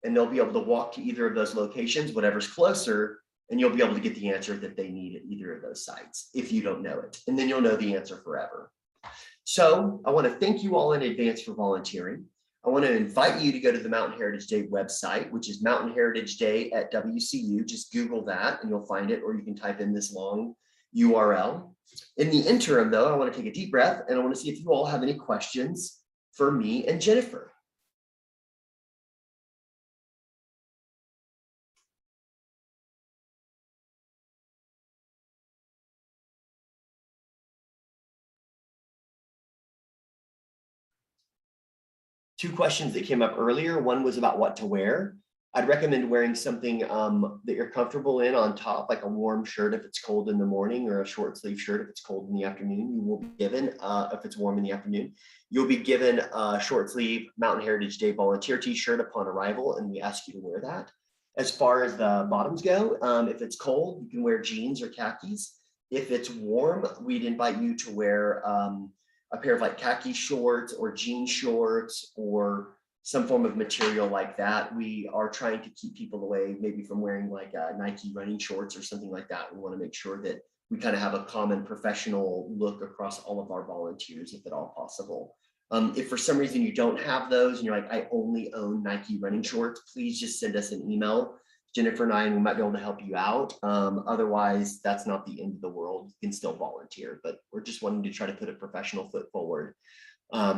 And they'll be able to walk to either of those locations, whatever's closer, and you'll be able to get the answer that they need at either of those sites if you don't know it. And then you'll know the answer forever. So I want to thank you all in advance for volunteering. I want to invite you to go to the Mountain Heritage Day website, which is Mountain Heritage Day at WCU. Just Google that and you'll find it, or you can type in this long URL. In the interim, though, I want to take a deep breath and I want to see if you all have any questions for me and Jennifer. Two questions that came up earlier. One was about what to wear. I'd recommend wearing something that you're comfortable in on top, like a warm shirt if it's cold in the morning, or a short sleeve shirt if it's cold in the afternoon. You will be given, if it's warm in the afternoon, you'll be given a short sleeve Mountain Heritage Day volunteer t-shirt upon arrival, and we ask you to wear that. As far as the bottoms go, if it's cold, you can wear jeans or khakis. If it's warm, we'd invite you to wear a pair of like khaki shorts or jean shorts or some form of material like that. We are trying to keep people away maybe from wearing like Nike running shorts or something like that. We want to make sure that we kind of have a common professional look across all of our volunteers, if at all possible. If for some reason you don't have those and you're like, I only own Nike running shorts, please just send us an email, Jennifer and I, and we might be able to help you out. Otherwise, that's not the end of the world. You can still volunteer, but we're just wanting to try to put a professional foot forward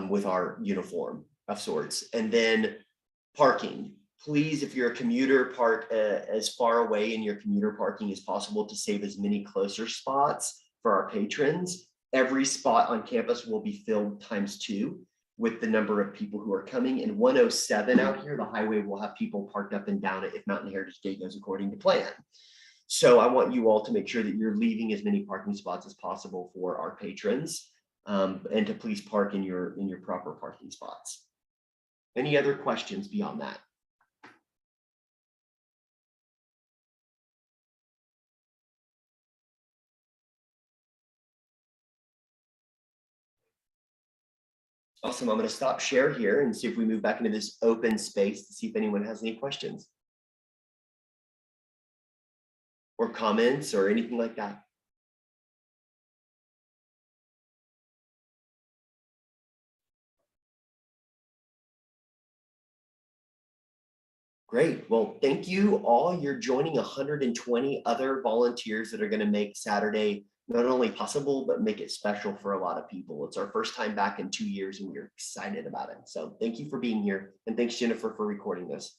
with our uniform of sorts. And then parking. Please, if you're a commuter, park as far away in your commuter parking as possible to save as many closer spots for our patrons. Every spot on campus will be filled ×2 with the number of people who are coming. In 107 out here, the highway will have people parked up and down it if Mountain Heritage Day goes according to plan. So I want you all to make sure that you're leaving as many parking spots as possible for our patrons, and to please park in your proper parking spots. Any other questions beyond that? Awesome. I'm going to stop share here and see if we move back into this open space to see if anyone has any questions or comments or anything like that. Great. Well, thank you all. You're joining 120 other volunteers that are going to make Saturday not only possible, but make it special for a lot of people. It's our first time back in 2 years and we're excited about it. So thank you for being here. And thanks, Jennifer, for recording this.